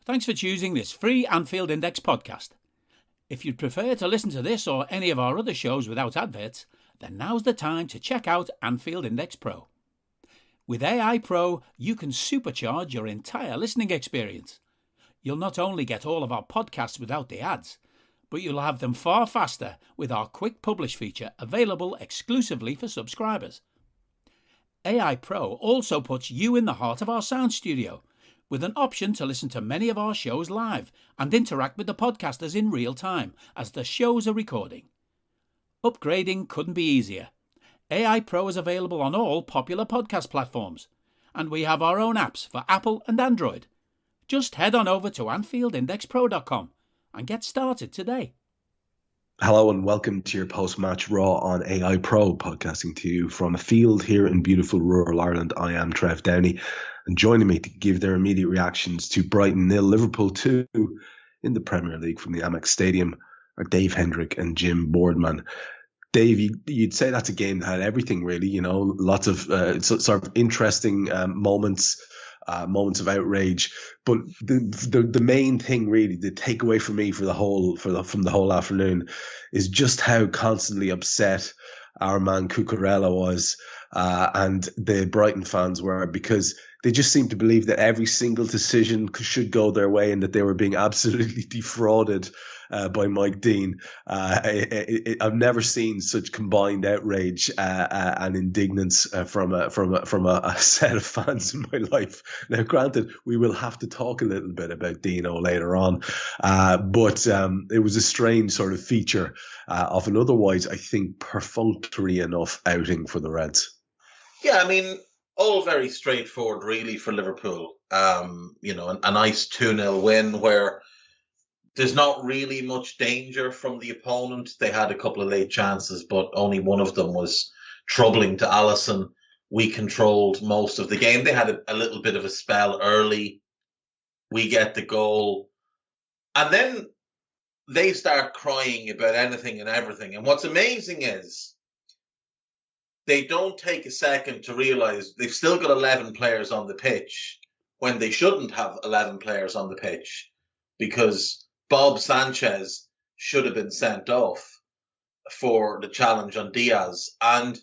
Thanks for choosing this free Anfield Index podcast. If you'd prefer to listen to this or any of our other shows without adverts, then now's the time to check out Anfield Index Pro. With AI Pro, you can supercharge your entire listening experience. You'll not only get all of our podcasts without the ads, but you'll have them far faster with our quick publish feature available exclusively for subscribers. AI Pro also puts you in the heart of our sound studio, with an option to listen to many of our shows live and interact with the podcasters in real time as the shows are recording. Upgrading couldn't be easier. AI Pro is available on all popular podcast platforms, and we have our own apps for Apple and Android. Just head on over to AnfieldIndexPro.com and get started today. Hello and welcome to your post-match Raw on AI Pro, podcasting to you from a field here in beautiful rural Ireland. I am Trev Downey, and joining me to give their immediate reactions to Brighton 0, Liverpool 2 in the Premier League from the Amex Stadium are Dave Hendrick and Jim Boardman. Dave, you'd say that's a game that had everything, really. You know, lots of sort of interesting moments of outrage, but the main thing, really, the takeaway for me from the whole afternoon is just how constantly upset our man Cucurella was, and the Brighton fans were, because they just seemed to believe that every single decision should go their way and that they were being absolutely defrauded by Mike Dean. I've never seen such combined outrage and indignance from a set of fans in my life. Now, granted, we will have to talk a little bit about Dino later on, but it was a strange sort of feature of an otherwise, I think, perfunctory enough outing for the Reds. Yeah, I mean, all very straightforward, really, for Liverpool. You know, a nice 2-0 win where there's not really much danger from the opponent. They had a couple of late chances, but only one of them was troubling to Alisson. We controlled most of the game. They had a little bit of a spell early. We get the goal. And then they start crying about anything and everything. And what's amazing is they don't take a second to realise they've still got 11 players on the pitch when they shouldn't have 11 players on the pitch, because Bob Sanchez should have been sent off for the challenge on Diaz. And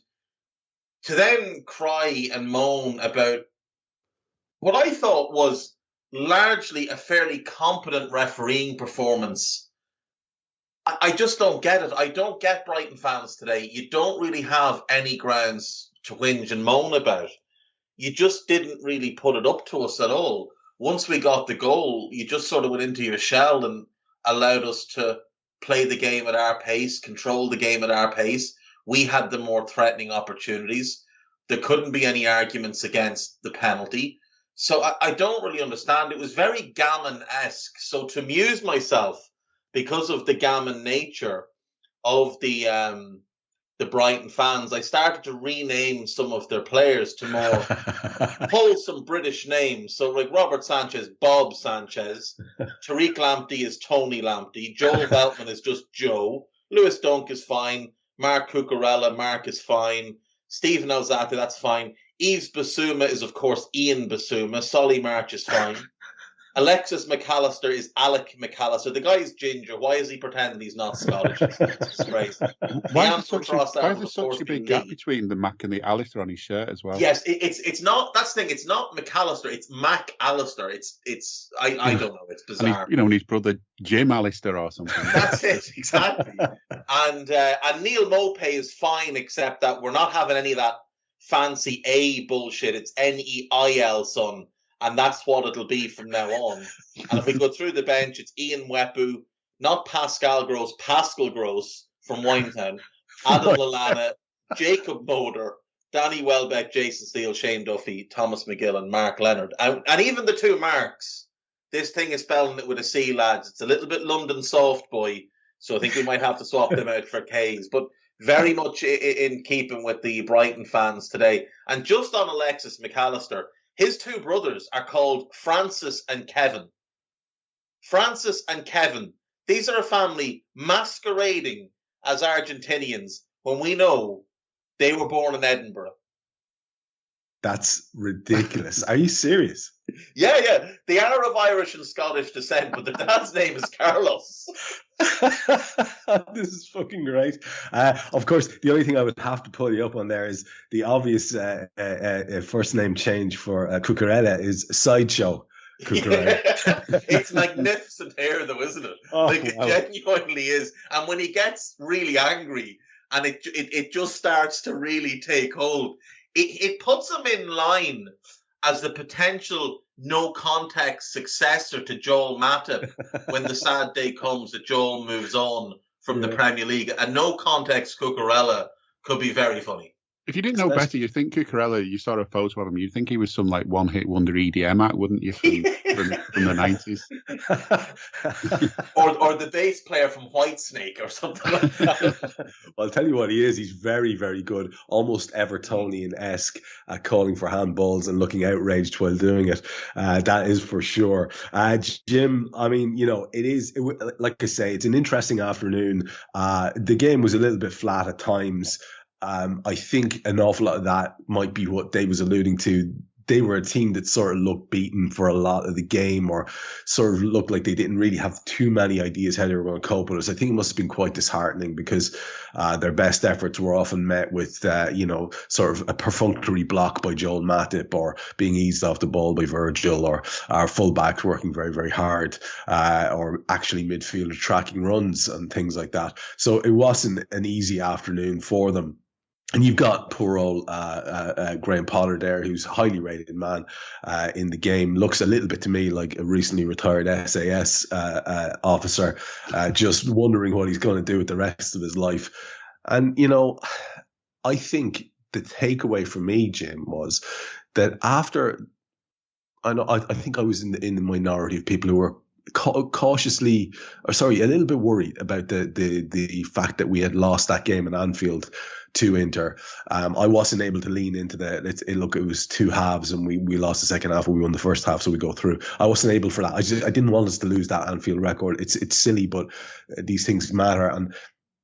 to then cry and moan about what I thought was largely a fairly competent refereeing performance, I just don't get it. I don't get Brighton fans today. You don't really have any grounds to whinge and moan about. You just didn't really put it up to us at all. Once we got the goal, you just sort of went into your shell and allowed us to play the game at our pace, control the game at our pace. We had the more threatening opportunities. There couldn't be any arguments against the penalty. So I don't really understand. It was very gammon-esque. So to amuse myself, because of the gammon nature of the Brighton fans, I started to rename some of their players to more wholesome British names. So like Robert Sanchez, Bob Sanchez. Tariq Lamptey is Tony Lamptey. Joel Veltman is just Joe. Lewis Dunk is fine. Mark Cucurella, Mark is fine. Stephen Alzate, that's fine. Yves Bissouma is, of course, Ian Bissouma. Solly March is fine. Alexis McAllister is Alec McAllister. The guy is ginger. Why is he pretending he's not Scottish? It's a disgrace. Why is there such a big gap between the Mac and the Alistair on his shirt as well? Yes, it's not. That's the thing. It's not McAllister. It's Mac Alistair. I don't know. It's bizarre. And his brother Jim Alistair or something. That's it, exactly. And Neil Mopay is fine, except that we're not having any of that fancy A bullshit. It's Neil, son. And that's what it'll be from now on. And if we go through the bench, it's Ian Wepu, not Pascal Gross, Pascal Gross from Winetown, Adam Lallana, Jacob Moder, Danny Welbeck, Jason Steele, Shane Duffy, Thomas McGill, and Mark Leonard. And even the two Marks, this thing is spelling it with a C, lads. It's a little bit London soft boy, so I think we might have to swap them out for K's. But very much in keeping with the Brighton fans today. And just on Alexis McAllister, his two brothers are called Francis and Kevin. Francis and Kevin. These are a family masquerading as Argentinians when we know they were born in Edinburgh. That's ridiculous. Are you serious? Yeah. They are of Irish and Scottish descent, but their dad's name is Carlos. This is fucking great. Of course, the only thing I would have to pull you up on there is the obvious first name change for Cucurella is Sideshow Cucurella. Yeah. It's magnificent hair, though, isn't it? It genuinely is. And when he gets really angry and it just starts to really take hold, it puts him in line as the potential no context successor to Joel Matip when the sad day comes that Joel moves on from the Premier League. A no context Cucurella could be very funny. If you didn't know better, you'd think Cucurella, you saw a photo of him, you'd think he was some like one-hit wonder EDM act, wouldn't you, from the 90s? or the bass player from Whitesnake or something like that. Well, I'll tell you what he is. He's very, very good, almost Evertonian-esque at calling for handballs and looking outraged while doing it. That is for sure. Jim, I mean, like I say, it's an interesting afternoon. The game was a little bit flat at times. I think an awful lot of that might be what Dave was alluding to. They were a team that sort of looked beaten for a lot of the game, or sort of looked like they didn't really have too many ideas how they were going to cope with us. I think it must have been quite disheartening because their best efforts were often met with, sort of a perfunctory block by Joel Matip, or being eased off the ball by Virgil, or our fullbacks working very, very hard, or actually midfielder tracking runs and things like that. So it wasn't an easy afternoon for them. And you've got poor old Graham Pollard there, who's a highly rated man in the game. Looks a little bit to me like a recently retired SAS officer, just wondering what he's going to do with the rest of his life. And, I think the takeaway for me, Jim, was that after, I think I was in the minority of people who were cautiously, a little bit worried about the fact that we had lost that game in Anfield to Inter. I wasn't able to lean into it was two halves and we lost the second half and we won the first half, so we go through. I wasn't able for that. I didn't want us to lose that Anfield record. It's silly, but these things matter. And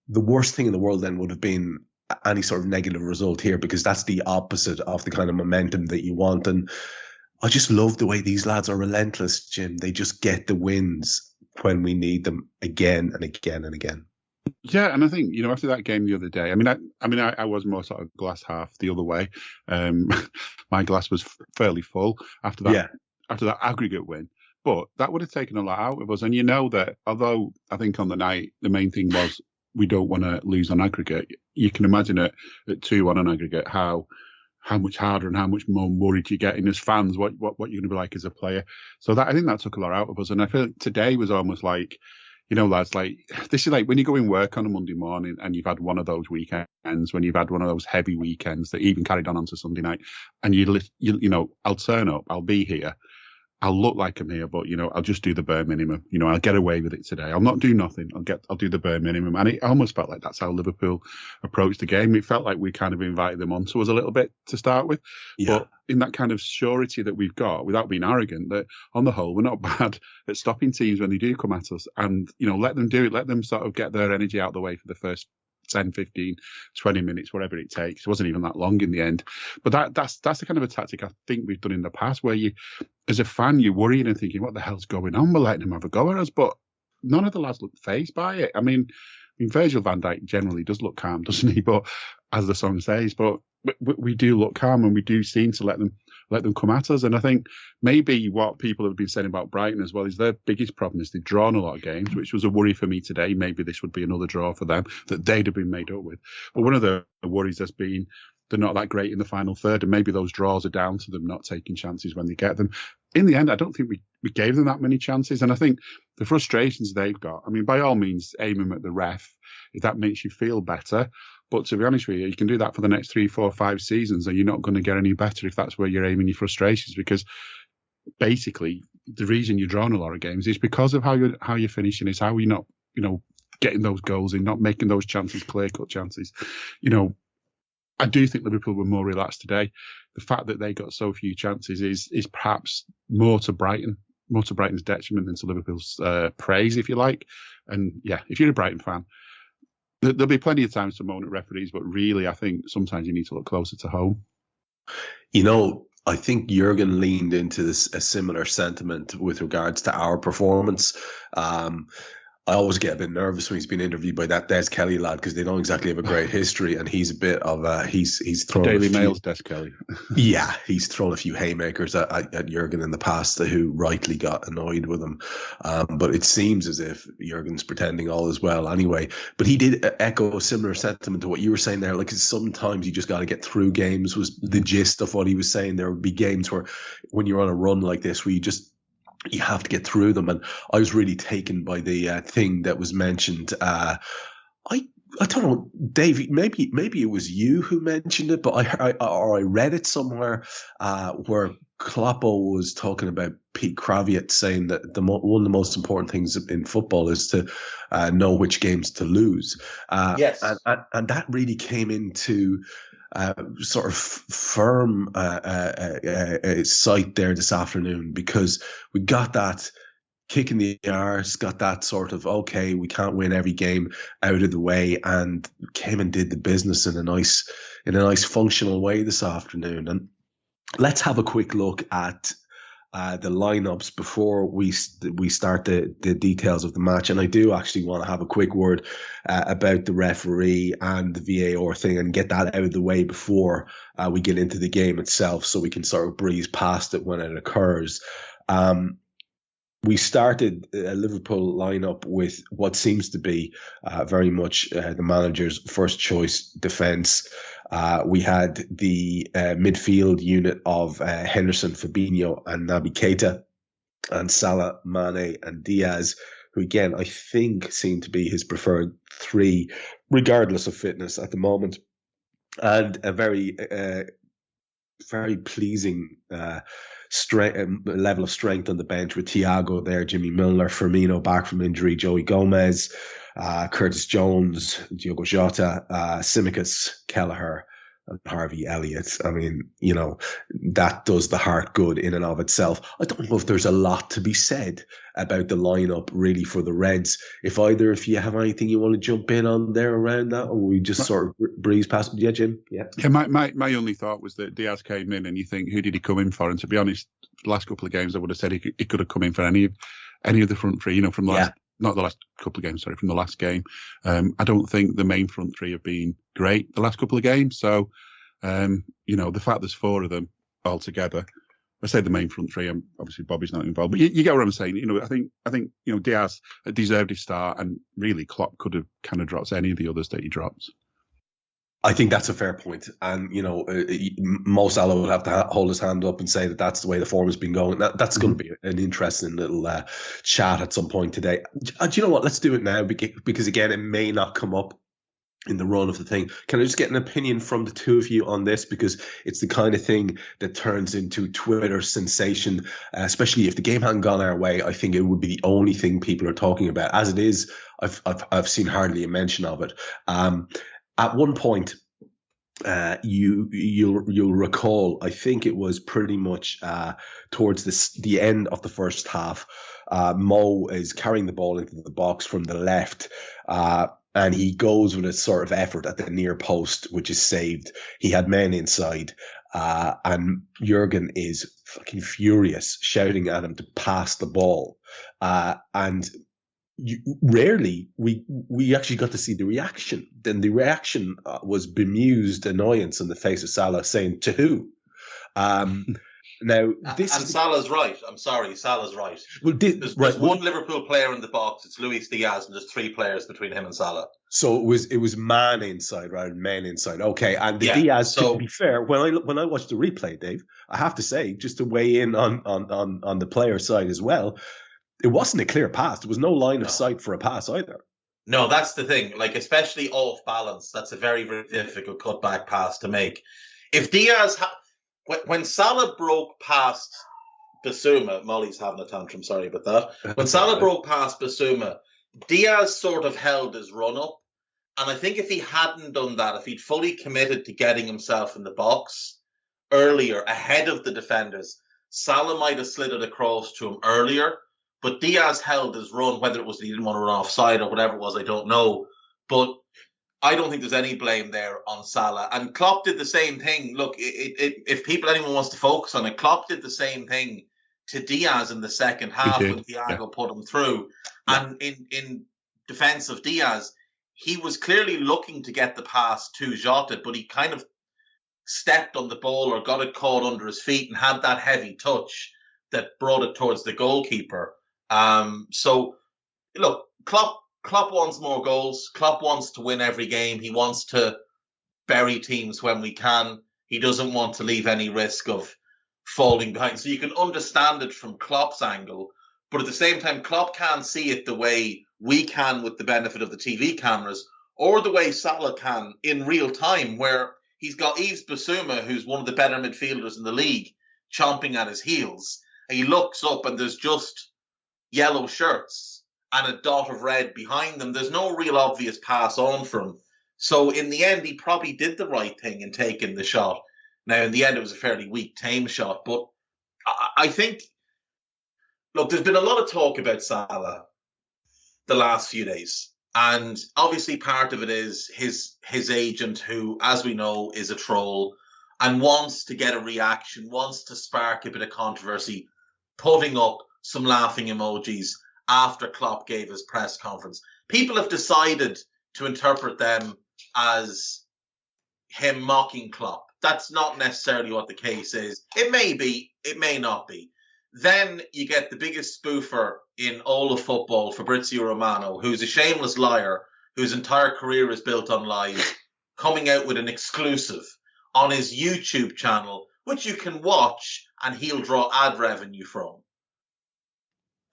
the worst thing in the world then would have been any sort of negative result here, because that's the opposite of the kind of momentum that you want. And I just love the way these lads are relentless, Jim. They just get the wins when we need them again and again and again. Yeah, and I think, after that game the other day, I was more sort of glass half the other way. My glass was fairly full after that aggregate win. But that would have taken a lot out of us. And that although I think on the night, the main thing was we don't want to lose on aggregate, you can imagine at 2-1 on aggregate how much harder and how much more worried you're getting as fans, what you're going to be like as a player. So I think that took a lot out of us. And I feel today was almost like, lads, like, this is like when you go in work on a Monday morning and you've had one of those weekends, when you've had one of those heavy weekends that even carried on onto Sunday night, and I'll turn up, I'll be here, I'll look like I'm here, but I'll just do the bare minimum. I'll get away with it today. I'll not do nothing. I'll do the bare minimum. And it almost felt like that's how Liverpool approached the game. It felt like we kind of invited them onto us a little bit to start with. Yeah. But in that kind of surety that we've got, without being arrogant, that on the whole, we're not bad at stopping teams when they do come at us. And, let them do it. Let them sort of get their energy out of the way for the first 10, 15, 20 minutes, whatever it takes. It wasn't even that long in the end. But that's the kind of a tactic I think we've done in the past, where you, as a fan, you're worrying and thinking, what the hell's going on? We're letting them have a go at us. But none of the lads look fazed by it. I mean, Virgil van Dijk generally does look calm, doesn't he? But as the song says, but we do look calm, and we do seem to let them come at us. And I think maybe what people have been saying about Brighton as well is their biggest problem is they've drawn a lot of games, which was a worry for me today. Maybe this would be another draw for them that they'd have been made up with. But one of the worries has been they're not that great in the final third, and maybe those draws are down to them not taking chances when they get them. In the end, I don't think we gave them that many chances. And I think the frustrations they've got, by all means, aim them at the ref if that makes you feel better. But to be honest with you, you can do that for the next 3, 4, 5 seasons, and you're not going to get any better if that's where you're aiming your frustrations. Because basically, the reason you're drawing a lot of games is because of how you're finishing. It's how you're not, getting those goals in, not making those chances, clear-cut chances. I do think Liverpool were more relaxed today. The fact that they got so few chances is perhaps more to Brighton's detriment than to Liverpool's praise, if you like. And yeah, if you're a Brighton fan, there'll be plenty of times to moan at referees, but really, I think sometimes you need to look closer to home. I think Jurgen leaned into a similar sentiment with regards to our performance. I always get a bit nervous when he's been interviewed by that Des Kelly lad, because they don't exactly have a great history, and he's a bit of he's thrown Daily Mail's Des Kelly. Yeah, he's thrown a few haymakers at Jurgen in the past, who rightly got annoyed with him. But it seems as if Jurgen's pretending all is well anyway. But he did echo a similar sentiment to what you were saying there. Like, sometimes you just got to get through games, was the gist of what he was saying. There would be games where, when you're on a run like this, where you have to get through them. And I was really taken by the thing that was mentioned. I don't know, Dave, maybe it was you who mentioned it, but I read it somewhere where Kloppo was talking about Pete Kraviet, saying that one of the most important things in football is to know which games to lose. Yes. And that really came into sort of firm sight there this afternoon, because we got that kick in the arse, got that sort of, okay, we can't win every game out of the way, and came and did the business in a nice functional way this afternoon. And let's have a quick look at the lineups before we start the details of the match. And I do actually want to have a quick word about the referee and the VAR thing, and get that out of the way before we get into the game itself, so we can sort of breeze past it when it occurs. We started a Liverpool lineup with what seems to be very much the manager's first choice defence. We had the midfield unit of Henderson, Fabinho and Naby Keita, and Salah, Mane and Diaz, who again I think seem to be his preferred three, regardless of fitness at the moment. And a very pleasing level of strength on the bench, with Thiago there, Jimmy Milner, Firmino back from injury, Joey Gomez, Curtis Jones, Diogo Jota, Tsimikas, Kelleher and Harvey Elliott. I mean, that does the heart good in and of itself. I don't know if there's a lot to be said about the lineup really for the Reds. If you have anything you want to jump in on there around that, or we just sort of breeze past it. Yeah, Jim? Yeah. My only thought was that Diaz came in, and you think, who did he come in for? And to be honest, the last couple of games I would have said he could have come in for any of the front three, from last, not the last couple of games, sorry, from the last game. I don't think the main front three have been great the last couple of games. So, the fact there's four of them all together, I say the main front three, and obviously Bobby's not involved, but you get what I'm saying. I think Diaz deserved his start, and really Klopp could have kind of dropped any of the others that he dropped. I think that's a fair point. And, Mo Salah will have to hold his hand up and say that that's the way the form has been going. That's going to be an interesting little chat at some point today. Do you know what? Let's do it now, because again, it may not come up in the run of the thing. Can I just get an opinion from the two of you on this? Because it's the kind of thing that turns into Twitter sensation, especially if the game hadn't gone our way. I think it would be the only thing people are talking about. As it is, I've seen hardly a mention of it. At one point, you'll recall, I think it was pretty much towards the end of the first half, Mo is carrying the ball into the box from the left, and he goes with a sort of effort at the near post, which is saved. He had men inside, and Jurgen is fucking furious, shouting at him to pass the ball, and rarely we actually got to see the reaction. Then the reaction was bemused annoyance on the face of Salah, saying, "To who?" Now this and Salah's right. I'm sorry, Salah's right. Well, there's one Liverpool player in the box. It's Luis Diaz, and there's three players between him and Salah. So it was man inside rather than men inside. Okay, and Diaz. To be fair, when I watched the replay, Dave, I have to say, just to weigh in on the player side as well, it wasn't a clear pass. There was no line of sight for a pass either. No, that's the thing. Like, especially off balance, that's a very, very difficult cutback pass to make. If Diaz, when Salah broke past Basuma, Molly's having a tantrum, sorry about that. When Salah broke past Basuma, Diaz sort of held his run up. And I think if he hadn't done that, if he'd fully committed to getting himself in the box earlier, ahead of the defenders, Salah might have slid it across to him earlier. But Diaz held his run, whether it was he didn't want to run offside or whatever it was, I don't know. But I don't think there's any blame there on Salah. And Klopp did the same thing. Look, if anyone wants to focus on it, Klopp did the same thing to Diaz in the second half when Thiago put him through. Yeah. And in defence of Diaz, he was clearly looking to get the pass to Jota, but he kind of stepped on the ball or got it caught under his feet and had that heavy touch that brought it towards the goalkeeper. So, look, Klopp wants more goals. Klopp wants to win every game. He wants to bury teams when we can. He doesn't want to leave any risk of falling behind. So you can understand it from Klopp's angle. But at the same time, Klopp can't see it the way we can with the benefit of the TV cameras, or the way Salah can in real time, where he's got Yves Bissouma, who's one of the better midfielders in the league, chomping at his heels. And he looks up and there's just yellow shirts and a dot of red behind them. There's no real obvious pass on for him. So in the end, he probably did the right thing in taking the shot. Now, in the end, it was a fairly weak, tame shot. But I think, look, there's been a lot of talk about Salah the last few days. And obviously part of it is his agent, who, as we know, is a troll and wants to get a reaction, wants to spark a bit of controversy, putting up some laughing emojis after Klopp gave his press conference. People have decided to interpret them as him mocking Klopp. That's not necessarily what the case is. It may be, it may not be. Then you get the biggest spoofer in all of football, Fabrizio Romano, who's a shameless liar, whose entire career is built on lies, coming out with an exclusive on his YouTube channel, which you can watch and he'll draw ad revenue from.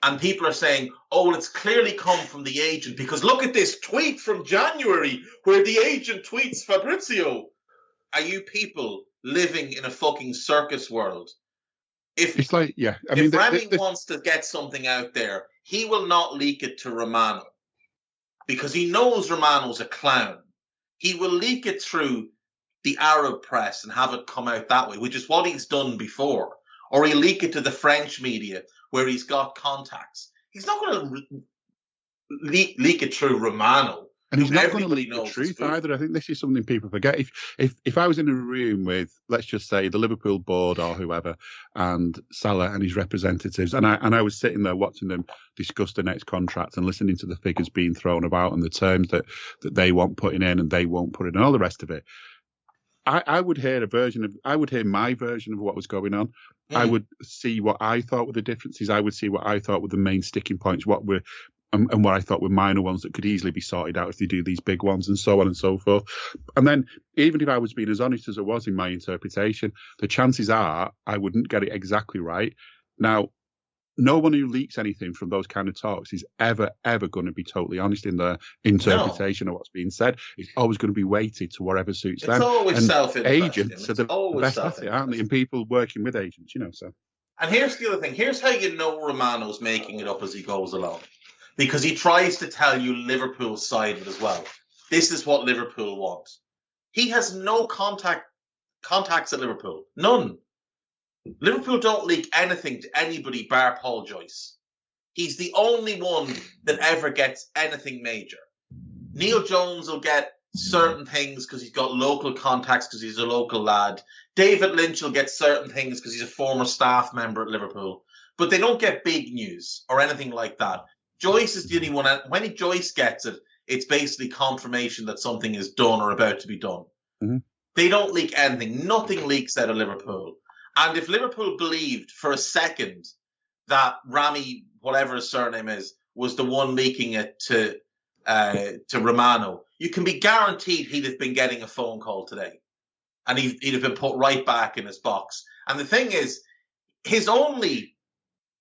And people are saying, oh, well, it's clearly come from the agent, because look at this tweet from January where the agent tweets Fabrizio. Are you people living in a fucking circus world? If Rami wants to get something out there, he will not leak it to Romano because he knows Romano's a clown. He will leak it through the Arab press and have it come out that way, which is what he's done before. Or he'll leak it to the French media where he's got contacts. He's not going to leak it through Romano. And he's not going to leak the truth either. I think this is something people forget. If I was in a room with, let's just say, the Liverpool board or whoever, and Salah and his representatives, and I was sitting there watching them discuss the next contract and listening to the figures being thrown about and the terms that they want putting in and they won't put in and all the rest of it, I would hear my version of what was going on. I would see what I thought were the differences. I would see what I thought were the main sticking points, and what I thought were minor ones that could easily be sorted out if they do these big ones, and so on and so forth. And then, even if I was being as honest as I was in my interpretation, the chances are I wouldn't get it exactly right. Now, no one who leaks anything from those kind of talks is ever going to be totally honest in their interpretation of what's being said. It's always going to be weighted to whatever suits them. It's always self-interest. Agents are the best at it, aren't they? And people working with agents, so. And here's the other thing. Here's how you know Romano's making it up as he goes along. Because he tries to tell you Liverpool's side of it as well. This is what Liverpool want. He has no contacts at Liverpool. None. Liverpool don't leak anything to anybody bar Paul Joyce. He's the only one that ever gets anything major. Neil Jones will get certain things because he's got local contacts because he's a local lad. David Lynch will get certain things because he's a former staff member at Liverpool. But they don't get big news or anything like that. Joyce is the only one. When Joyce gets it, it's basically confirmation that something is done or about to be done. Mm-hmm. They don't leak anything. Nothing leaks out of Liverpool. And if Liverpool believed for a second that Rami, whatever his surname is, was the one leaking it to Romano, you can be guaranteed he'd have been getting a phone call today. And he'd have been put right back in his box. And the thing is, his only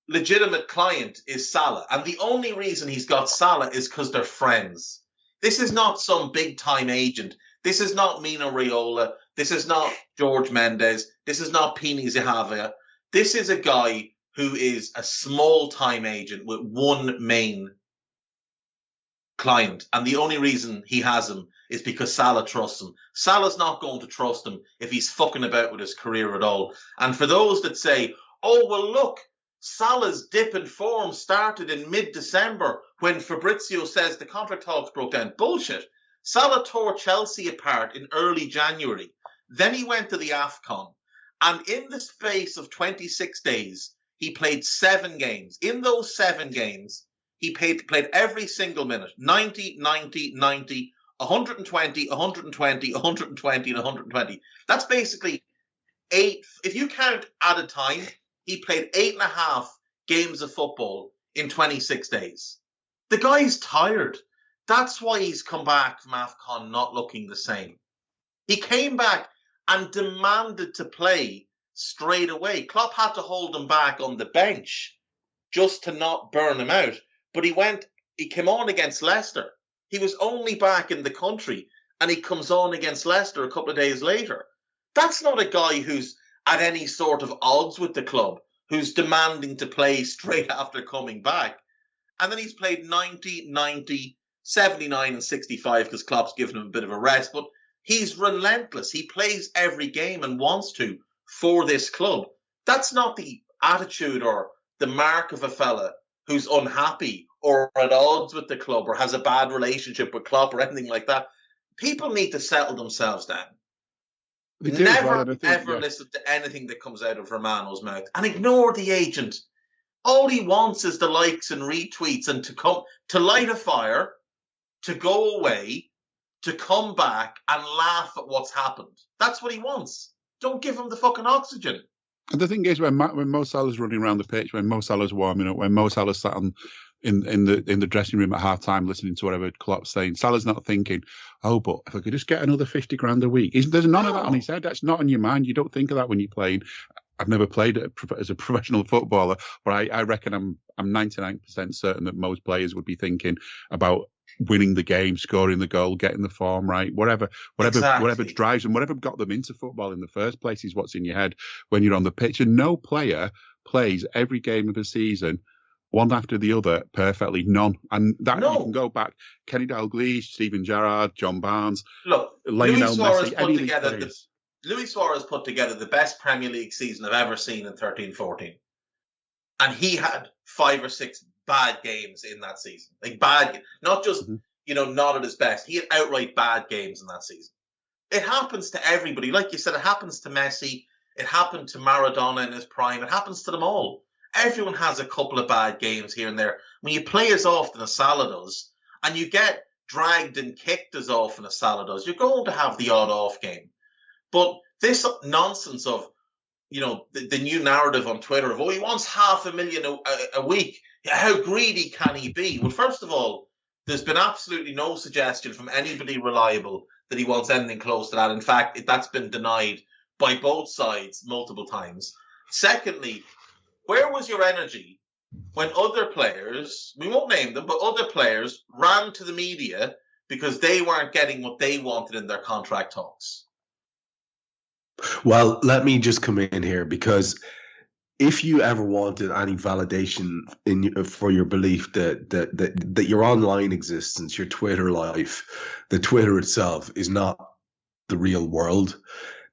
legitimate client is Salah. And the only reason he's got Salah is because they're friends. This is not some big-time agent. This is not Mino Raiola. This is not George Mendes. This is not Pini Zahavia. This is a guy who is a small-time agent with one main client. And the only reason he has him is because Salah trusts him. Salah's not going to trust him if he's fucking about with his career at all. And for those that say, oh, well, look, Salah's dip in form started in mid-December when Fabrizio says the contract talks broke down. Bullshit. Salah tore Chelsea apart in early January. Then he went to the AFCON. And in the space of 26 days, he played 7 games. In those 7 games, he played every single minute. 90, 90, 90, 120, 120, 120, and 120. That's basically 8. If you count at a time, he played 8.5 games of football in 26 days. The guy's tired. That's why he's come back from AFCON not looking the same. He came back and demanded to play straight away. Klopp had to hold him back on the bench just to not burn him out. But he came on against Leicester. He was only back in the country and he comes on against Leicester a couple of days later. That's not a guy who's at any sort of odds with the club, who's demanding to play straight after coming back. And then he's played 90, 90, 79 and 65 because Klopp's given him a bit of a rest. But he's relentless. He plays every game and wants to for this club. That's not the attitude or the mark of a fella who's unhappy or at odds with the club or has a bad relationship with Klopp or anything like that. People need to settle themselves down. Never, ever listen to anything that comes out of Romano's mouth and ignore the agent. All he wants is the likes and retweets and to light a fire, to go away, to come back and laugh at what's happened. That's what he wants. Don't give him the fucking oxygen. And the thing is, when Mo Salah's running around the pitch, when Mo Salah's warming up, when Mo Salah's sat in the dressing room at half time listening to whatever Klopp's saying, Salah's not thinking, oh, but if I could just get another 50 grand a week. There's none of that on his head. That's not on your mind. You don't think of that when you're playing. I've never played as a professional footballer, but I reckon I'm 99% certain that most players would be thinking about winning the game, scoring the goal, getting the form right, whatever drives them, whatever got them into football in the first place is what's in your head when you're on the pitch. And no player plays every game of the season one after the other perfectly. None. And that you can go back, Kenny Dalglish, Steven Gerrard, John Barnes, Lionel Messi, any of these players. Luis Suarez put together the best Premier League season I've ever seen in 13-14. And he had 5 or 6 bad games in that season. Like bad, not just, not at his best. He had outright bad games in that season. It happens to everybody. Like you said, it happens to Messi. It happened to Maradona in his prime. It happens to them all. Everyone has a couple of bad games here and there. When you play as often as Salah does, and you get dragged and kicked as often as Salah does, you're going to have the odd off game. But this nonsense of, the new narrative on Twitter of, he wants $500,000 a week. How greedy can he be? Well, first of all, there's been absolutely no suggestion from anybody reliable that he wants anything close to that. In fact, that's been denied by both sides multiple times. Secondly, where was your energy when other players, we won't name them, but other players ran to the media because they weren't getting what they wanted in their contract talks? Well, let me just come in here, because if you ever wanted any validation for your belief that your online existence, your Twitter life, the Twitter itself is not the real world,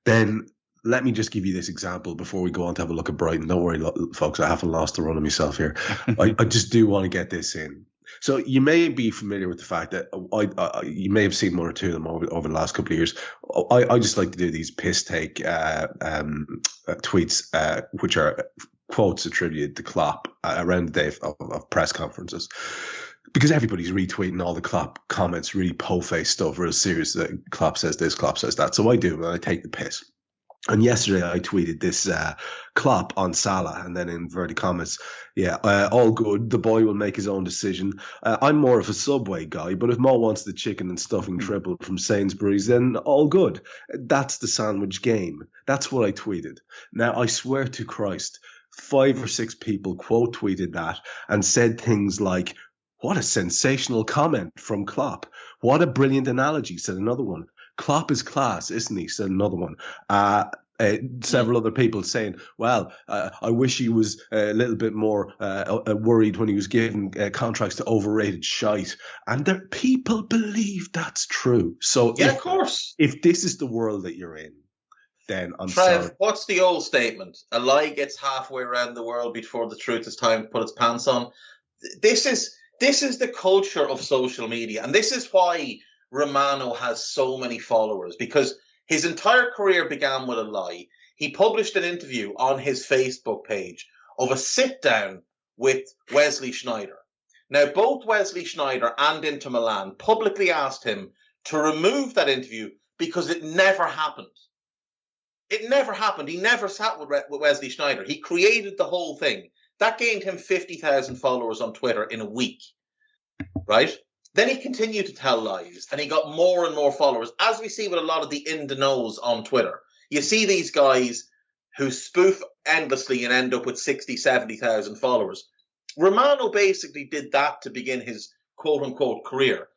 then let me just give you this example before we go on to have a look at Brighton. Don't worry, folks, I haven't lost the run of myself here. I just do want to get this in. So you may be familiar with the fact that you may have seen one or two of them over the last couple of years. I just like to do these piss take tweets, which are quotes attributed to Klopp around the day of press conferences. Because everybody's retweeting all the Klopp comments, really po-faced stuff, real serious. Klopp says this, Klopp says that. So I do, and I take the piss. And yesterday I tweeted this Klopp on Salah, and then in inverted commas, all good. The boy will make his own decision. I'm more of a Subway guy, but if Mo wants the chicken and stuffing triple from Sainsbury's, then all good. That's the sandwich game. That's what I tweeted. Now, I swear to Christ, 5 or 6 people quote tweeted that and said things like, "What a sensational comment from Klopp. What a brilliant analogy," said another one. "Klopp is class, isn't he?" said another one. Several other people saying, well, I wish he was a little bit more worried when he was giving contracts to overrated shite. And people believe that's true. So of course. If this is the world that you're in, then I'm Trev, sorry. What's the old statement? A lie gets halfway around the world before the truth is time to put its pants on. This is the culture of social media. And this is why Romano has so many followers, because his entire career began with a lie. He published an interview on his Facebook page of a sit-down with Wesley Sneijder. Now, both Wesley Sneijder and Inter Milan publicly asked him to remove that interview because it never happened. It never happened. He never sat with Wesley Sneijder. He created the whole thing. That gained him 50,000 followers on Twitter in a week, right? Then he continued to tell lies, and he got more and more followers, as we see with a lot of the in-the-knows on Twitter. You see these guys who spoof endlessly and end up with 60, 70,000 followers. Romano basically did that to begin his quote-unquote career.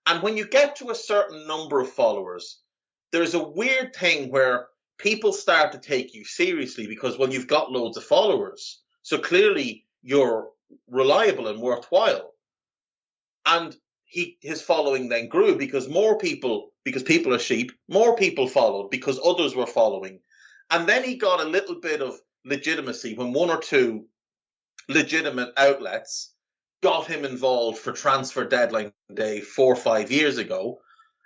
And when you get to a certain number of followers, there's a weird thing where people start to take you seriously because, well, you've got loads of followers. So clearly you're reliable and worthwhile. And his following then grew because people are sheep, more people followed because others were following. And then he got a little bit of legitimacy when one or two legitimate outlets got him involved for transfer deadline day 4 or 5 years ago.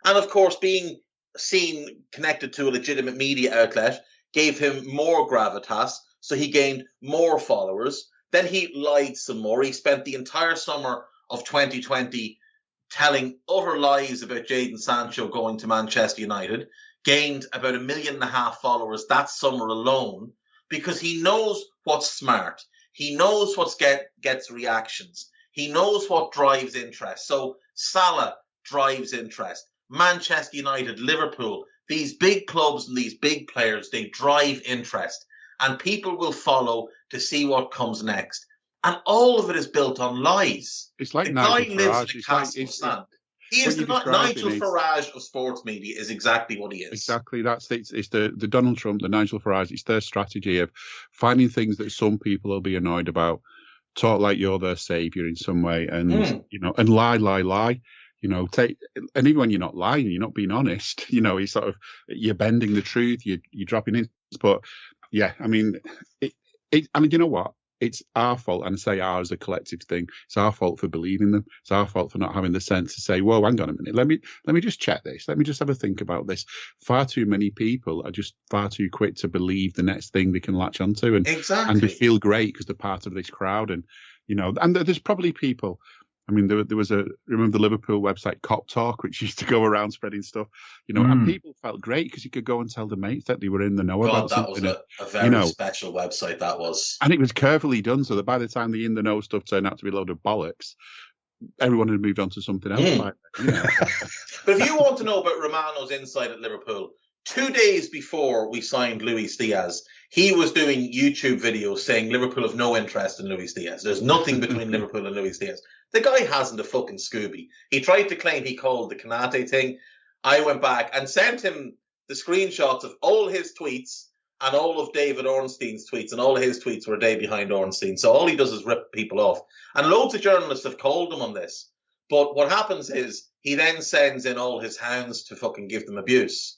And of course, being seen connected to a legitimate media outlet gave him more gravitas, so he gained more followers. Then he lied some more. He spent the entire summer of 2020 telling utter lies about Jadon Sancho going to Manchester United, gained about 1.5 million followers that summer alone, because he knows what's smart. He knows what gets reactions. He knows what drives interest. So Salah drives interest. Manchester United, Liverpool, these big clubs and these big players, they drive interest. And people will follow to see what comes next. And all of it is built on lies. It's like the Nigel guy lives Farage. in a castle sand. He is the Nigel Farage of sports media, is exactly what he is. Exactly. It's the Donald Trump, the Nigel Farage. It's their strategy of finding things that some people will be annoyed about, talk like you're their savior in some way, and and lie. And even when you're not lying, you're not being honest. It's sort of, you're bending the truth. You're dropping in. But yeah, I mean, you know what? It's our fault, and I say our as a collective thing. It's our fault for believing them. It's our fault for not having the sense to say, "Whoa, hang on a minute. Let me just check this. Let me just have a think about this." Far too many people are just far too quick to believe the next thing they can latch onto, and they feel great because they're part of this crowd. And and there's probably people. I mean, there was remember the Liverpool website Cop Talk, which used to go around spreading stuff, and people felt great because you could go and tell the mates that they were in the know about something. That was a very special website, that was. And it was carefully done so that by the time the in the know stuff turned out to be a load of bollocks, everyone had moved on to something else. But if you want to know about Romano's insight at Liverpool, 2 days before we signed Luis Diaz, he was doing YouTube videos saying Liverpool have no interest in Luis Diaz. There's nothing between Liverpool and Luis Diaz. The guy hasn't a fucking Scooby. He tried to claim he called the Canate thing. I went back and sent him the screenshots of all his tweets and all of David Ornstein's tweets, and all of his tweets were a day behind Ornstein. So all he does is rip people off. And loads of journalists have called him on this. But what happens is he then sends in all his hounds to fucking give them abuse.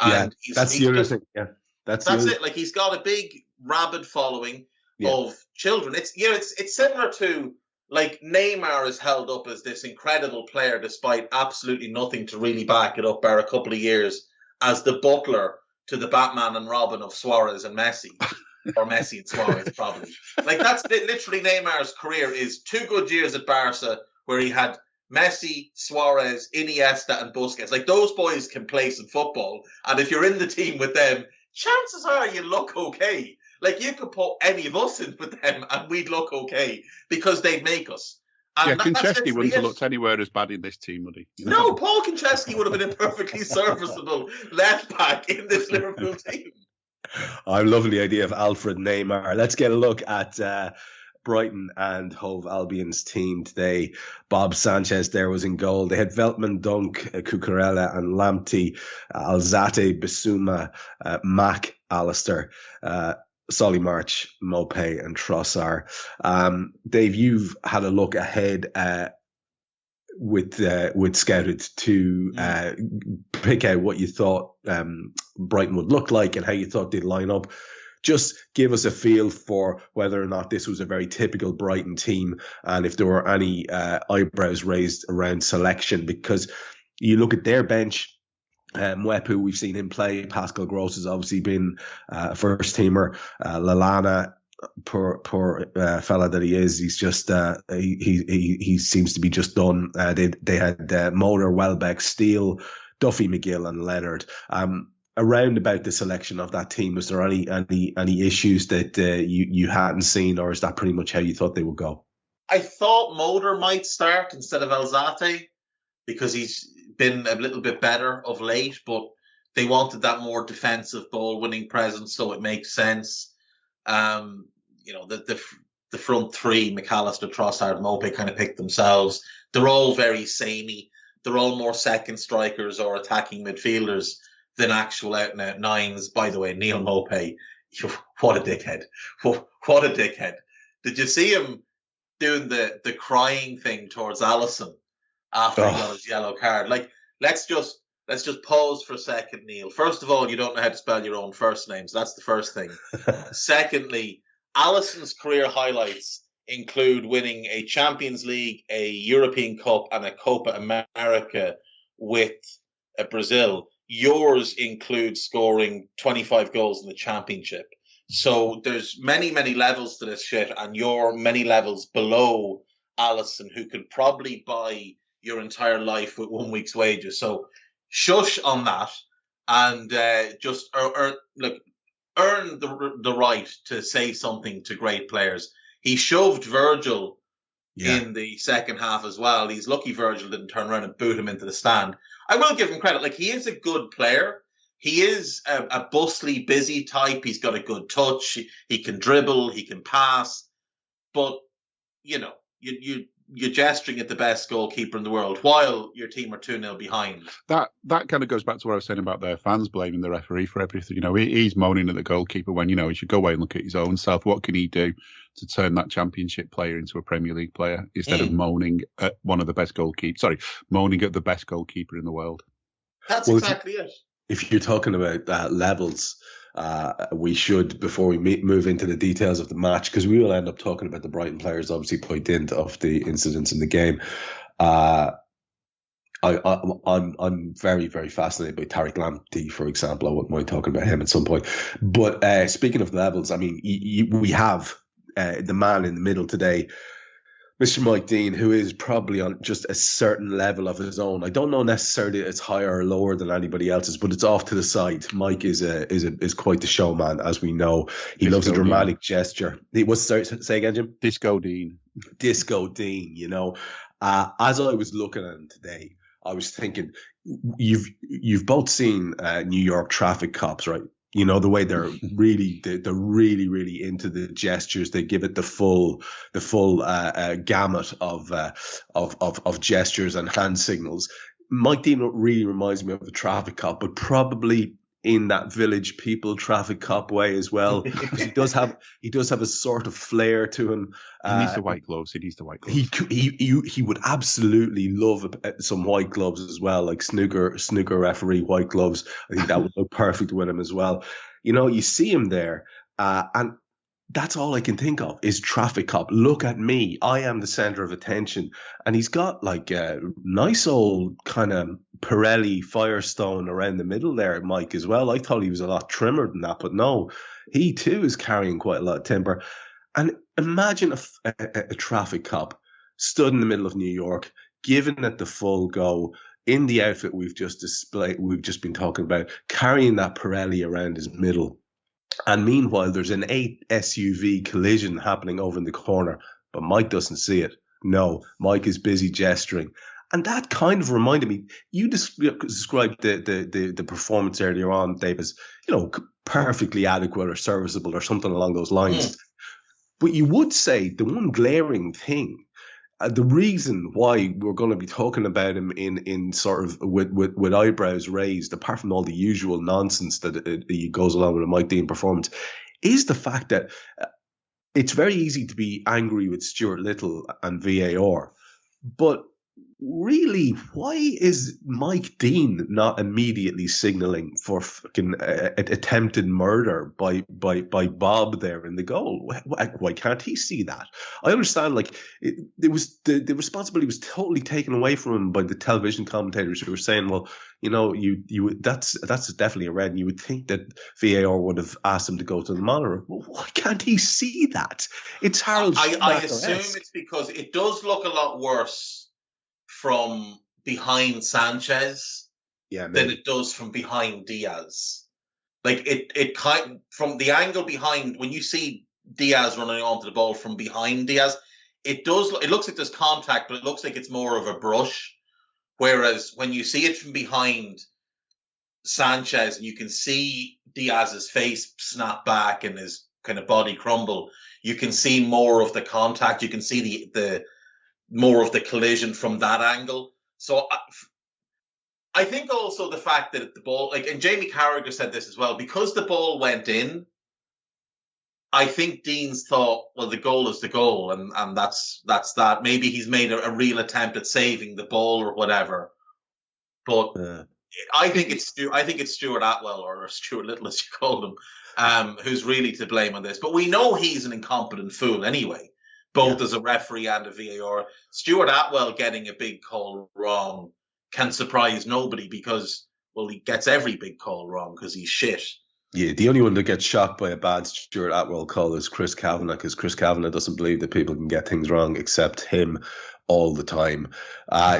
And that's the other thing. Yeah, that's it. Like, he's got a big rabid following of children. It's similar to, like, Neymar is held up as this incredible player despite absolutely nothing to really back it up, bar a couple of years, as the butler to the Batman and Robin of Suarez and Messi. Or Messi and Suarez, probably. Like, that's literally Neymar's career is 2 good years at Barca where he had Messi, Suarez, Iniesta and Busquets. Like, those boys can play some football. And if you're in the team with them, chances are you look okay. Like, you could put any of us in with them and we'd look okay because they'd make us. And Konchesky wouldn't have looked anywhere as bad in this team, would he? No, Paul Konchesky would have been a perfectly serviceable left back in this Liverpool team. I love the idea of Alfred Neymar. Let's get a look at Brighton and Hove Albion's team today. Bob Sanchez there was in goal. They had Veltman, Dunk, Cucurella and Lamptey, Alzate, Bissouma, Mac, Alistair, Solly March, Mopé and Trossard. Dave, you've had a look ahead with Scouted to pick out what you thought Brighton would look like and how you thought they'd line up. Just give us a feel for whether or not this was a very typical Brighton team and if there were any eyebrows raised around selection, because You look at their bench. Mwepu, we've seen him play. Pascal Gross has obviously been a first teamer. Lallana, poor fella that he is. He's just he seems to be just done. They had Motor, Welbeck, Steele, Duffy, McGill, and Leonard. Around about the selection of that team, was there any issues that you hadn't seen, or is that pretty much how you thought they would go? I thought Motor might start instead of Alzate because he's been a little bit better of late, but they wanted that more defensive ball-winning presence, so it makes sense. The front three, McAllister, Trossard, Mopé, kind of picked themselves. They're all very samey. They're all more second strikers or attacking midfielders than actual out-and-out nines. By the way, Neil Mopé, what a dickhead. What a dickhead. Did you see him doing the crying thing towards Alisson after he got his yellow card? Like, let's just pause for a second, Neil. First of all, you don't know how to spell your own first names. That's the first thing. Secondly, Alisson's career highlights include winning a Champions League, a European Cup, and a Copa America with Brazil. Yours includes scoring 25 goals in the championship. So there's many, many levels to this shit, and you're many levels below Alisson, who could probably buy your entire life with 1 week's wages. So shush on that, and just earn the right to say something to great players. He shoved Virgil in the second half as well. He's lucky Virgil didn't turn around and boot him into the stand. I will give him credit. Like, he is a good player. He is a bustly, busy type. He's got a good touch. He can dribble. He can pass. But, you're gesturing at the best goalkeeper in the world while your team are 2-0 behind. That kind of goes back to what I was saying about their fans blaming the referee for everything. He's moaning at the goalkeeper when, he should go away and look at his own self. What can he do to turn that Championship player into a Premier League player instead of moaning at moaning at the best goalkeeper in the world? That's exactly it. If you're talking about levels, we should, before we move into the details of the match, because we will end up talking about the Brighton players, obviously, point into of the incidents in the game. I'm very, very fascinated by Tariq Lamptey, for example. I wouldn't mind talking about him at some point. But speaking of levels, I mean, we have the man in the middle today, Mr. Mike Dean, who is probably on just a certain level of his own. I don't know necessarily it's higher or lower than anybody else's, but it's off to the side. Mike is quite the showman, as we know. He loves a dramatic gesture. Say again, Jim? Disco Dean. As I was looking at him today, I was thinking, you've both seen New York traffic cops, right? The way they're really into the gestures. They give it the full gamut of gestures and hand signals. Mike Dean really reminds me of a traffic cop, but probably in that Village People traffic cop way as well, because he does have a sort of flair to him. He needs the white gloves. He would absolutely love some white gloves as well, like snooker referee white gloves. I think that would look perfect with him as well. You see him there, and that's all I can think of is traffic cop. Look at me. I am the center of attention. And he's got like a nice old kind of Pirelli Firestone around the middle there, Mike, as well. I thought he was a lot trimmer than that, but no, he too is carrying quite a lot of timber. And imagine a traffic cop stood in the middle of New York, giving it the full go in the outfit we've just been talking about, carrying that Pirelli around his middle. And meanwhile, there's an 8 SUV collision happening over in the corner, but Mike doesn't see it. No, Mike is busy gesturing. And that kind of reminded me, you described the performance earlier on, Dave, as, perfectly adequate or serviceable or something along those lines. But you would say the one glaring thing, the reason why we're going to be talking about him in sort of with eyebrows raised, apart from all the usual nonsense that goes along with a Mike Dean performance, is the fact that it's very easy to be angry with Stuart Little and VAR. But really, why is Mike Dean not immediately signalling for fucking attempted murder by Bob there in the goal? Why can't he see that? I understand, like it was the responsibility was totally taken away from him by the television commentators who were saying, well, you know, that's definitely a red, and you would think that VAR would have asked him to go to the monitor. Well, why can't he see that? It's Harold. I assume it's because it does look a lot worse from behind Sanchez than it does from behind Diaz. Like it kind from the angle behind, when you see Diaz running onto the ball from behind Diaz, it looks like there's contact, but it looks like it's more of a brush. Whereas when you see it from behind Sanchez, and you can see Diaz's face snap back and his kind of body crumble, you can see more of the contact. You can see the more of the collision from that angle. So I think also the fact that the ball, like, and Jamie Carragher said this as well, because the ball went in, I think Dean's thought, well, the goal is the goal, and that's that. Maybe he's made a real attempt at saving the ball or whatever. But I think it's Stuart Atwell, or Stuart Little as you called him, who's really to blame on this. But we know he's an incompetent fool anyway, both as a referee and a VAR. Stuart Atwell getting a big call wrong can surprise nobody because, well, he gets every big call wrong because he's shit. Yeah, the only one that gets shocked by a bad Stuart Atwell call is Chris Kavanagh, because Chris Kavanagh doesn't believe that people can get things wrong except him all the time.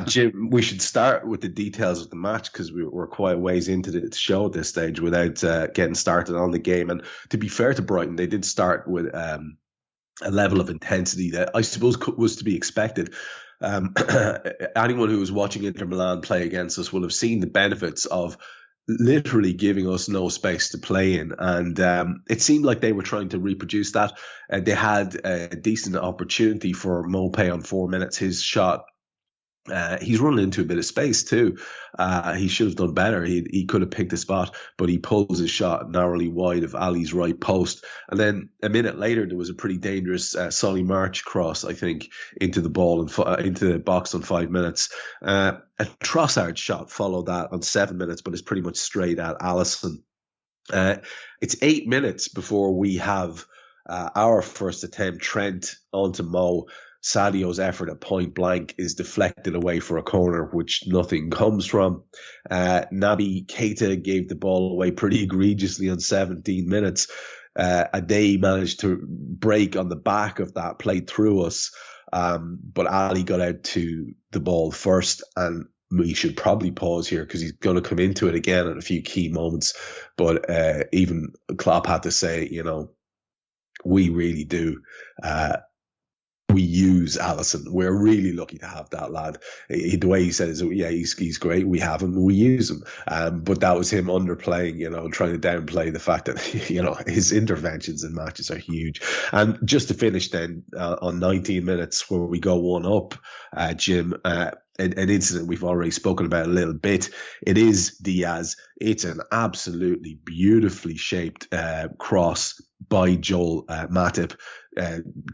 Jim, we should start with the details of the match because we're quite a ways into the show at this stage without getting started on the game. And to be fair to Brighton, they did start with a level of intensity that I suppose was to be expected. Anyone who was watching Inter Milan play against us will have seen the benefits of literally giving us no space to play in, and it seemed like they were trying to reproduce that. They had a decent opportunity for Mopé on 4 minutes. His shot, he's running into a bit of space too. He should have done better. He could have picked a spot, but he pulls his shot narrowly wide of Ali's right post. And then a minute later, there was a pretty dangerous Solly March cross, I think, into the ball and into the box on 5 minutes. A Trossard shot followed that on 7 minutes, but it's pretty much straight at Alisson. It's 8 minutes before we have our first attempt. Trent onto Mo. Sadio's effort at point blank is deflected away for a corner, which nothing comes from. Naby Keita gave the ball away pretty egregiously on 17 minutes. And they managed to break on the back of that, played through us. But Ali got out to the ball first, and we should probably pause here because he's going to come into it again at a few key moments. But even Klopp had to say, you know, we really do. We use Alisson. We're really lucky to have that lad. The way he said is, yeah, he's great. We have him. We use him. But that was him underplaying, you know, trying to downplay the fact that, you know, his interventions in matches are huge. And just to finish then on 19 minutes where we go 1-up, Jim, an incident we've already spoken about a little bit. It is Diaz. It's an absolutely beautifully shaped cross by Joel Matip.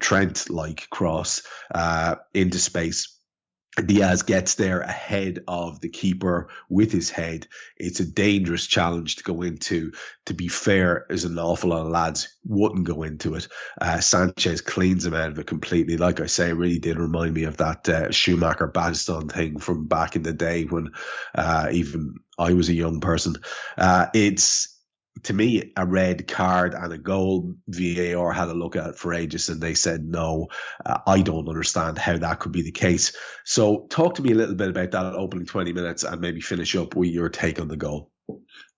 Trent-like cross into space. Diaz gets there ahead of the keeper with his head. It's a dangerous challenge to go into. To be fair, there's an awful lot of lads wouldn't go into it. Sanchez cleans him out of it completely. Like I say, it really did remind me of that Schumacher Badstone thing from back in the day when even I was a young person. It's, to me, a red card and a goal. VAR had a look at it for ages and they said no. I don't understand how that could be the case. So talk to me a little bit about that opening 20 minutes and maybe finish up with your take on the goal.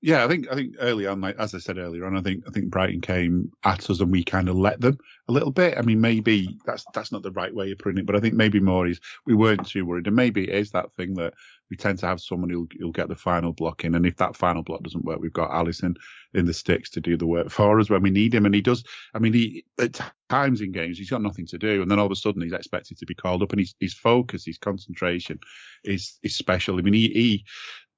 Yeah, I think early on, like, as I said earlier on, I think Brighton came at us and we kind of let them a little bit. I mean, maybe that's not the right way of putting it, but I think maybe more is we weren't too worried, and maybe it is that thing that we tend to have someone who'll get the final block in, and if that final block doesn't work, we've got Alisson in the sticks to do the work for us when we need him, and he does. I mean, he at times in games he's got nothing to do, and then all of a sudden he's expected to be called up, and his focus, his concentration is special. I mean, he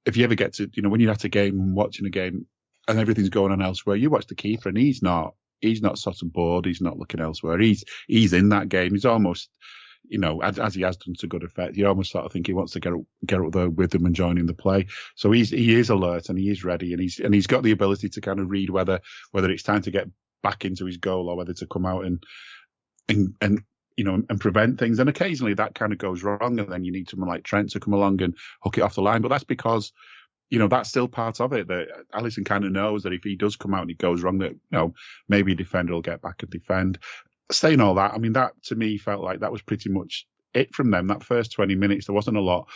if you ever get to, you know, when you're at a game and watching a game and everything's going on elsewhere, you watch the keeper and he's not sat on board. He's not looking elsewhere. He's in that game. He's almost, as he has done to good effect, you almost sort of think he wants to get up there with them and join in the play. So he is alert and he is ready, and he's got the ability to kind of read whether it's time to get back into his goal or whether to come out and prevent things. And occasionally that kind of goes wrong, and then you need someone like Trent to come along and hook it off the line. But that's because, that's still part of it, that Alisson kind of knows that if he does come out and it goes wrong, that, maybe a defender will get back and defend. Saying all that, I mean, that to me felt like that was pretty much it from them. That first 20 minutes, there wasn't a lot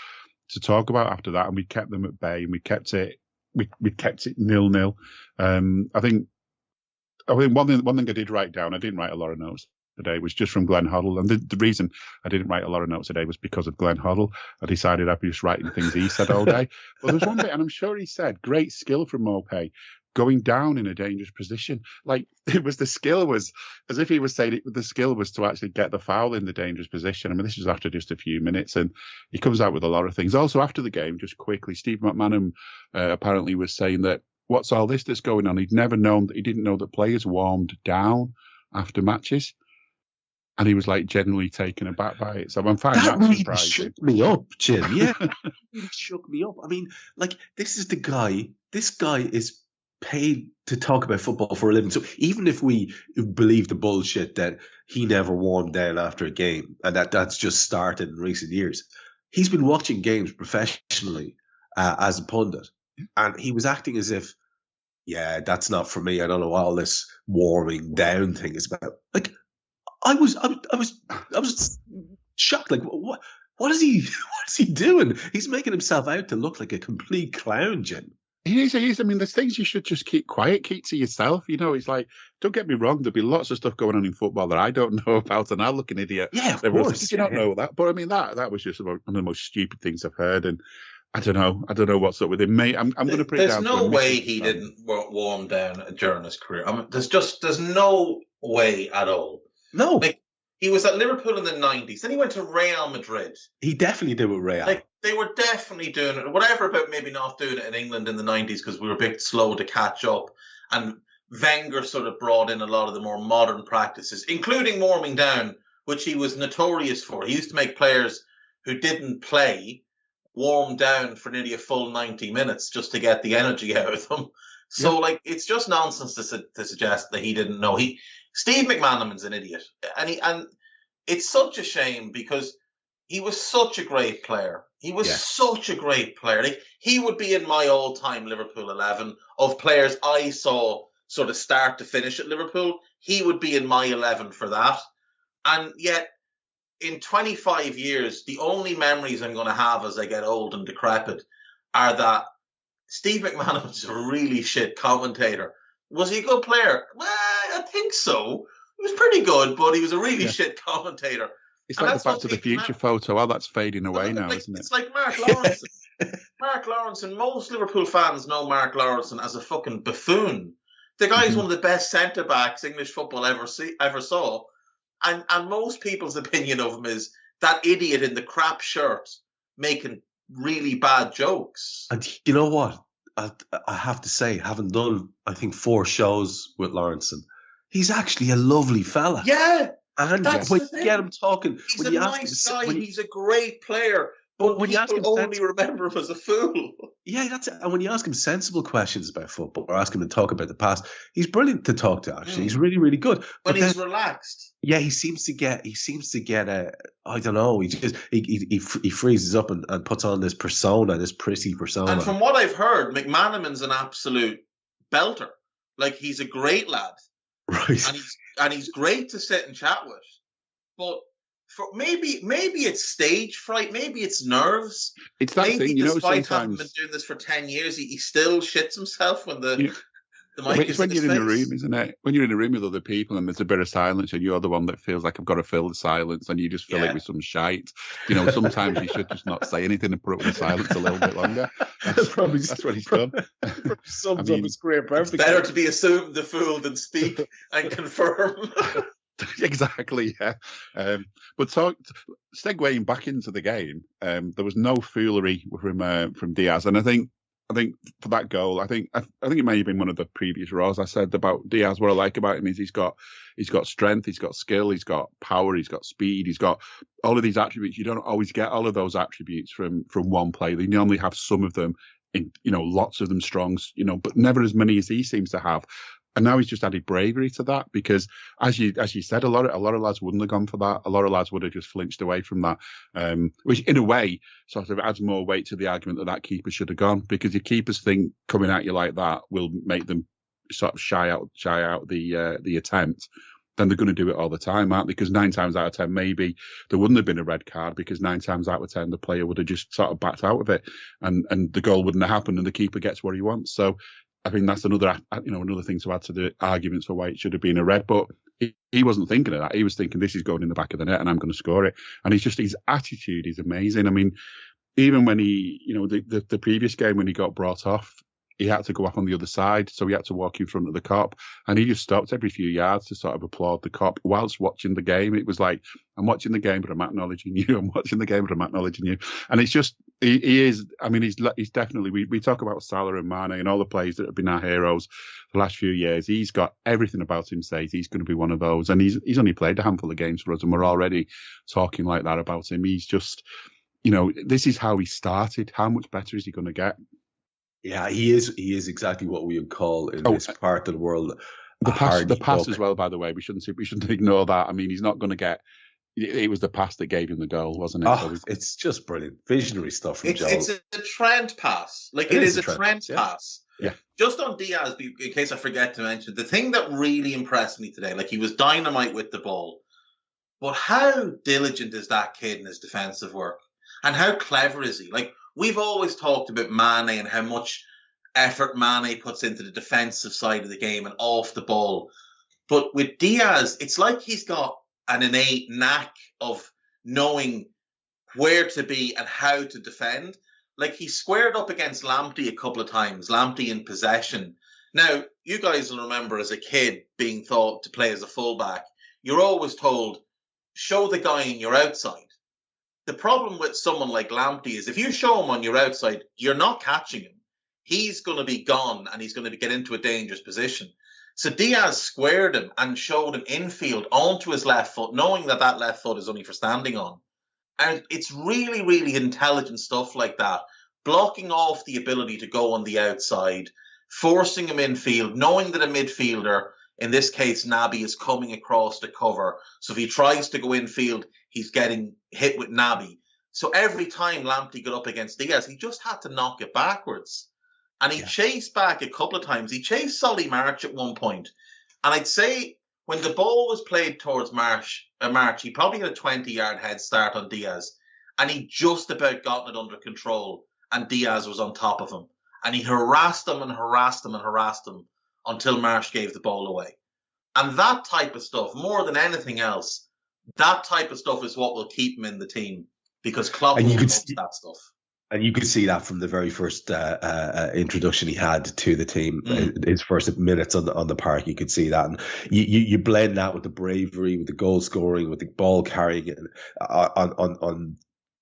to talk about after that, and we kept them at bay, and we kept it 0-0. I think one thing I did write down, I didn't write a lot of notes today, was just from Glenn Hoddle. And the reason I didn't write a lot of notes today was because of Glenn Hoddle. I decided I'd be just writing things he said all day. But there's one bit, and I'm sure he said, great skill from Maupay, going down in a dangerous position. Like, the skill was, as if he was saying the skill was to actually get the foul in the dangerous position. I mean, this was after just a few minutes, and he comes out with a lot of things. Also, after the game, just quickly, Steve McManaman apparently was saying that, what's all this that's going on? He didn't know that players warmed down after matches. And he was like genuinely taken aback by it. So I'm finding that really surprising. Shook me up, Jim. Yeah, it really shook me up. I mean, like, this is the guy. This guy is paid to talk about football for a living. So even if we believe the bullshit that he never warmed down after a game, and that's just started in recent years, he's been watching games professionally as a pundit, and he was acting as if, yeah, that's not for me. I don't know what all this warming down thing is about. Like, I was shocked. Like, what is he doing? He's making himself out to look like a complete clown, Jim. He is. I mean, there's things you should just keep quiet, keep to yourself. It's like, don't get me wrong, there'll be lots of stuff going on in football that I don't know about, and I'll look an idiot. Yeah, of course. Did you not know that? But I mean, that was just one of the most stupid things I've heard, and I don't know what's up with him, mate. I'm going to put it down. There's no way he didn't warm down during his career. I mean, there's no way at all. No. Like, he was at Liverpool in the 90s. Then he went to Real Madrid. He definitely did with Real. Like, they were definitely doing it. Whatever about maybe not doing it in England in the 90s because we were a bit slow to catch up. And Wenger sort of brought in a lot of the more modern practices, including warming down, which he was notorious for. He used to make players who didn't play warm down for nearly a full 90 minutes just to get the energy out of them. So, like, it's just nonsense to suggest that he didn't know. Steve McManaman's an idiot, and it's such a shame because he was such a great player. He was such a great player. Like, he would be in my all-time Liverpool 11 of players I saw sort of start to finish at Liverpool. He would be in my 11 for that. And yet, in 25 years, the only memories I'm going to have as I get old and decrepit are that Steve McManaman's a really shit commentator. Was he a good player? Well, I think so. He was pretty good, but he was a really shit commentator. It's like the Back to the Future photo. Oh, that's fading away now, isn't it? It's like Mark Lawrence. Mark Lawrence, and most Liverpool fans know Mark Lawrence as a fucking buffoon. The guy's one of the best centre-backs English football ever saw. And most people's opinion of him is that idiot in the crap shirt making really bad jokes. And you know what? I have to say, having done, I think, 4 shows with Lawrenson, he's actually a lovely fella. Yeah. And when you get him talking, he's a nice guy. He's a great player. But when you ask him, only remember him as a fool. Yeah, that's it. And when you ask him sensible questions about football or ask him to talk about the past, he's brilliant to talk to. Actually, he's really, really good. When he's relaxed. Yeah, he seems to get a, I don't know. He freezes up and puts on this persona, this prissy persona. And from what I've heard, McManaman's an absolute belter. Like, he's a great lad, right? And he's great to sit and chat with. But maybe it's stage fright, maybe it's nerves. It's that maybe thing, despite sometimes having been doing this for 10 years, he still shits himself when the mic is when in you're his in face. a room, isn't it? When you're in a room with other people and there's a bit of silence and you're the one that feels like I've got to fill the silence and you just fill it with some shite. Sometimes you should just not say anything and put up with the silence a little bit longer. That's what he's done. Sums up his career perfectly. It's better to be assumed the fool than speak and confirm. Exactly, yeah. But segueing back into the game, there was no foolery from Diaz, and I think I think for that goal, I think it may have been one of the previous rows I said about Diaz. What I like about him is he's got strength, he's got skill, he's got power, he's got speed, he's got all of these attributes. You don't always get all of those attributes from one player. They normally have some of them in, lots of them strong, but never as many as he seems to have. And now he's just added bravery to that, because as you said, a lot of lads wouldn't have gone for that. A lot of lads would have just flinched away from that, which in a way sort of adds more weight to the argument that keeper should have gone, because your keepers think coming at you like that will make them sort of shy out the attempt. Then they're going to do it all the time, aren't they? Because 9 times out of 10, maybe there wouldn't have been a red card, because 9 times out of 10 the player would have just sort of backed out of it, and the goal wouldn't have happened, and the keeper gets what he wants. So I think that's another thing to add to the arguments for why it should have been a red. But he wasn't thinking of that. He was thinking, this is going in the back of the net and I'm going to score it. And his attitude is amazing. I mean, even when he, the previous game when he got brought off, he had to go up on the other side, so he had to walk in front of the cop, and he just stopped every few yards to sort of applaud the cop whilst watching the game. It was like, I'm watching the game, but I'm acknowledging you. I'm watching the game, but I'm acknowledging you. And it's just, he is. I mean, he's definitely. We talk about Salah and Mane and all the players that have been our heroes the last few years. He's got everything about him says he's going to be one of those, and he's only played a handful of games for us, and we're already talking like that about him. He's just, this is how he started. How much better is he going to get? Yeah, he is exactly what we would call in this part of the world the pass as well. By the way, we shouldn't ignore that. I mean, he's not going to get. It was the pass that gave him the goal, wasn't it? Oh, it's just brilliant, visionary stuff from Joel. It's a Trent pass. Like it is a Trent pass. Yeah. Just on Diaz, in case I forget to mention, the thing that really impressed me today, like he was dynamite with the ball, but how diligent is that kid in his defensive work, and how clever is he? Like, we've always talked about Mane and how much effort Mane puts into the defensive side of the game and off the ball. But with Diaz, it's like he's got an innate knack of knowing where to be and how to defend. Like, he squared up against Lamptey a couple of times, Lamptey in possession. Now, you guys will remember as a kid being thought to play as a fullback, you're always told, show the guy on your outside. The problem with someone like Lamptey is if you show him on your outside, you're not catching him. He's going to be gone and he's going to get into a dangerous position. So Diaz squared him and showed him infield onto his left foot, knowing that left foot is only for standing on. And it's really, really intelligent stuff like that. Blocking off the ability to go on the outside, forcing him infield, knowing that a midfielder, in this case Naby, is coming across the cover. So if he tries to go infield, he's getting hit with Naby. So every time Lamptey got up against Diaz, he just had to knock it backwards. And he chased back a couple of times. He chased Solly March at one point. And I'd say when the ball was played towards March, he probably had a 20-yard head start on Diaz. And he just about gotten it under control. And Diaz was on top of him. And he harassed him and harassed him and harassed him until Marsh gave the ball away. And that type of stuff, more than anything else, that type of stuff is what will keep him in the team, because Klopp loves that stuff. And you could see that from the very first introduction he had to the team, his first minutes on the park. You could see that, and you blend that with the bravery, with the goal scoring, with the ball carrying on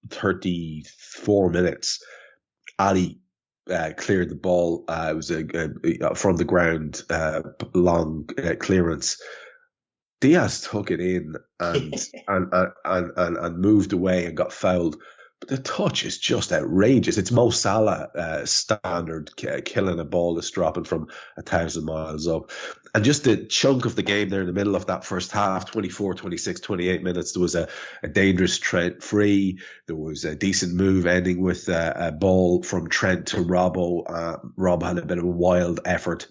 34 minutes. Ali cleared the ball. It was from the ground, long clearance. Diaz took it in and moved away and got fouled. But the touch is just outrageous. It's Mo Salah standard, killing a ball that's dropping from 1,000 miles up. And just the chunk of the game there in the middle of that first half, 24, 26, 28 minutes, there was a dangerous Trent free. There was a decent move ending with a ball from Trent to Robbo. Rob had a bit of a wild effort.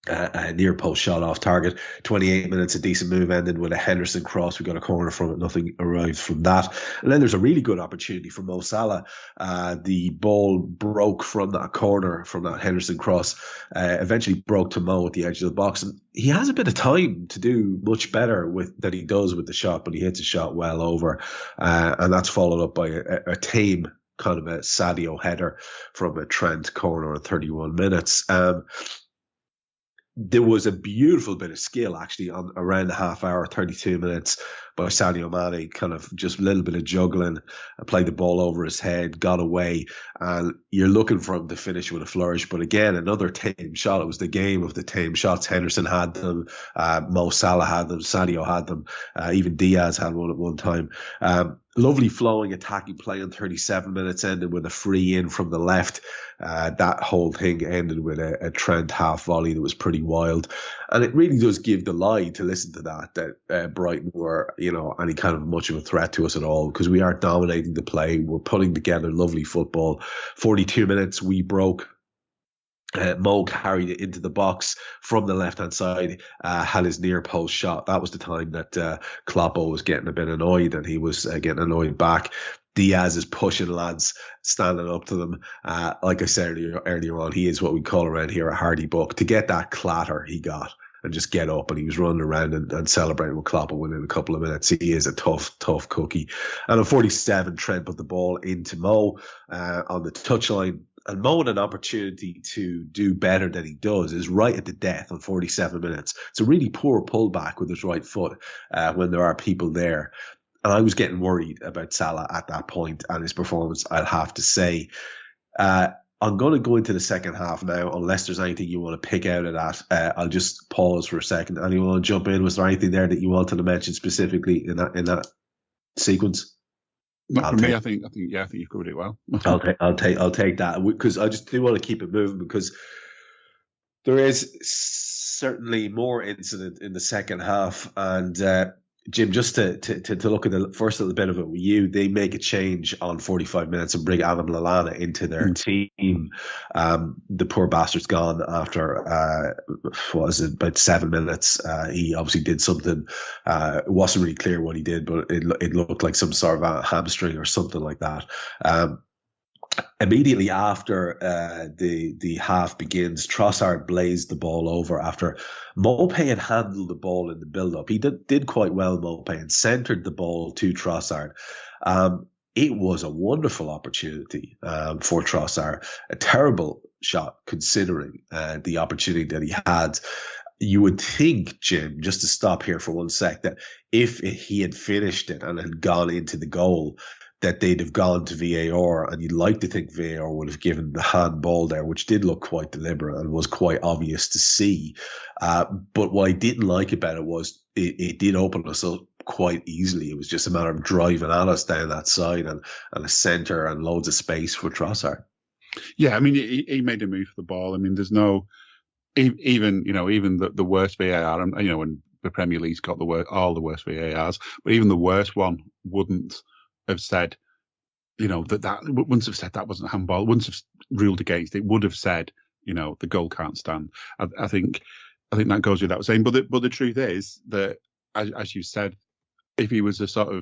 A near post shot off target. 28 minutes, a decent move ended with a Henderson cross. We got a corner from it. Nothing arrived from that. And then there's a really good opportunity for Mo Salah. The ball broke from that corner, from that Henderson cross. Eventually broke to Mo at the edge of the box. And he has a bit of time to do much better than he does with the shot, but he hits a shot well over. And that's followed up by a tame kind of a Sadio header from a Trent corner in 31 minutes. There was a beautiful bit of skill actually on around the half hour, 32 minutes, by Sadio Mane, kind of just a little bit of juggling, played the ball over his head, got away, and you're looking for him to finish with a flourish. But again, another tame shot. It was the game of the tame shots. Henderson had them, Mo Salah had them, Sadio had them, even Diaz had one at one time. Lovely flowing attacking play in 37 minutes, ended with a free in from the left. That whole thing ended with a Trent half volley that was pretty wild. And it really does give the lie to listen to that Brighton were, any kind of much of a threat to us at all, because we are dominating the play. We're putting together lovely football. 42 minutes, we broke. Mo carried it into the box from the left-hand side, had his near post shot. That was the time that Kloppo was getting a bit annoyed, and he was getting annoyed back. Diaz is pushing lads, standing up to them. Like I said earlier on, he is what we call around here a hardy buck. To get that clatter he got and just get up, and he was running around and celebrating with Kloppo within a couple of minutes. He is a tough cookie. And on 47, Trent put the ball into Mo on the touchline. And Mo had an opportunity to do better than he does is right at the death on 47 minutes. It's a really poor pullback with his right foot when there are people there. And I was getting worried about Salah at that point and his performance, I'll have to say. I'm going to go into the second half now, unless there's anything you want to pick out of that. I'll just pause for a second. Anyone want to jump in? Was there anything there that you wanted to mention specifically in that sequence? Not for me. I think you've covered it well. I'll take that, because I just do want to keep it moving, because there is certainly more incident in the second half. And Jim, just to look at the first little bit of it with you, they make a change on 45 minutes and bring Adam Lallana into their team. The poor bastard's gone after, about 7 minutes. He obviously did something. It wasn't really clear what he did, but it looked like some sort of a hamstring or something like that. Immediately after the half begins, Trossard blazed the ball over after Maupay had handled the ball in the build-up. He did quite well, Maupay, and centred the ball to Trossard. It was a wonderful opportunity for Trossard. A terrible shot considering the opportunity that he had. You would think, Jim, just to stop here for 1 sec, that if he had finished it and had gone into the goal, that they'd have gone to VAR, and you'd like to think VAR would have given the handball there, which did look quite deliberate and was quite obvious to see. But what I didn't like about it was it did open us up quite easily. It was just a matter of driving at us down that side and a centre and loads of space for Trossard. Yeah, I mean, he made a move for the ball. I mean, there's no, even the worst VAR, and when the Premier League's got all the worst VARs, but even the worst one wouldn't have said, that wouldn't have said that wasn't a handball, wouldn't have ruled against it, would have said, the goal can't stand. I think that goes without saying. But the truth is that, as you said, if he was a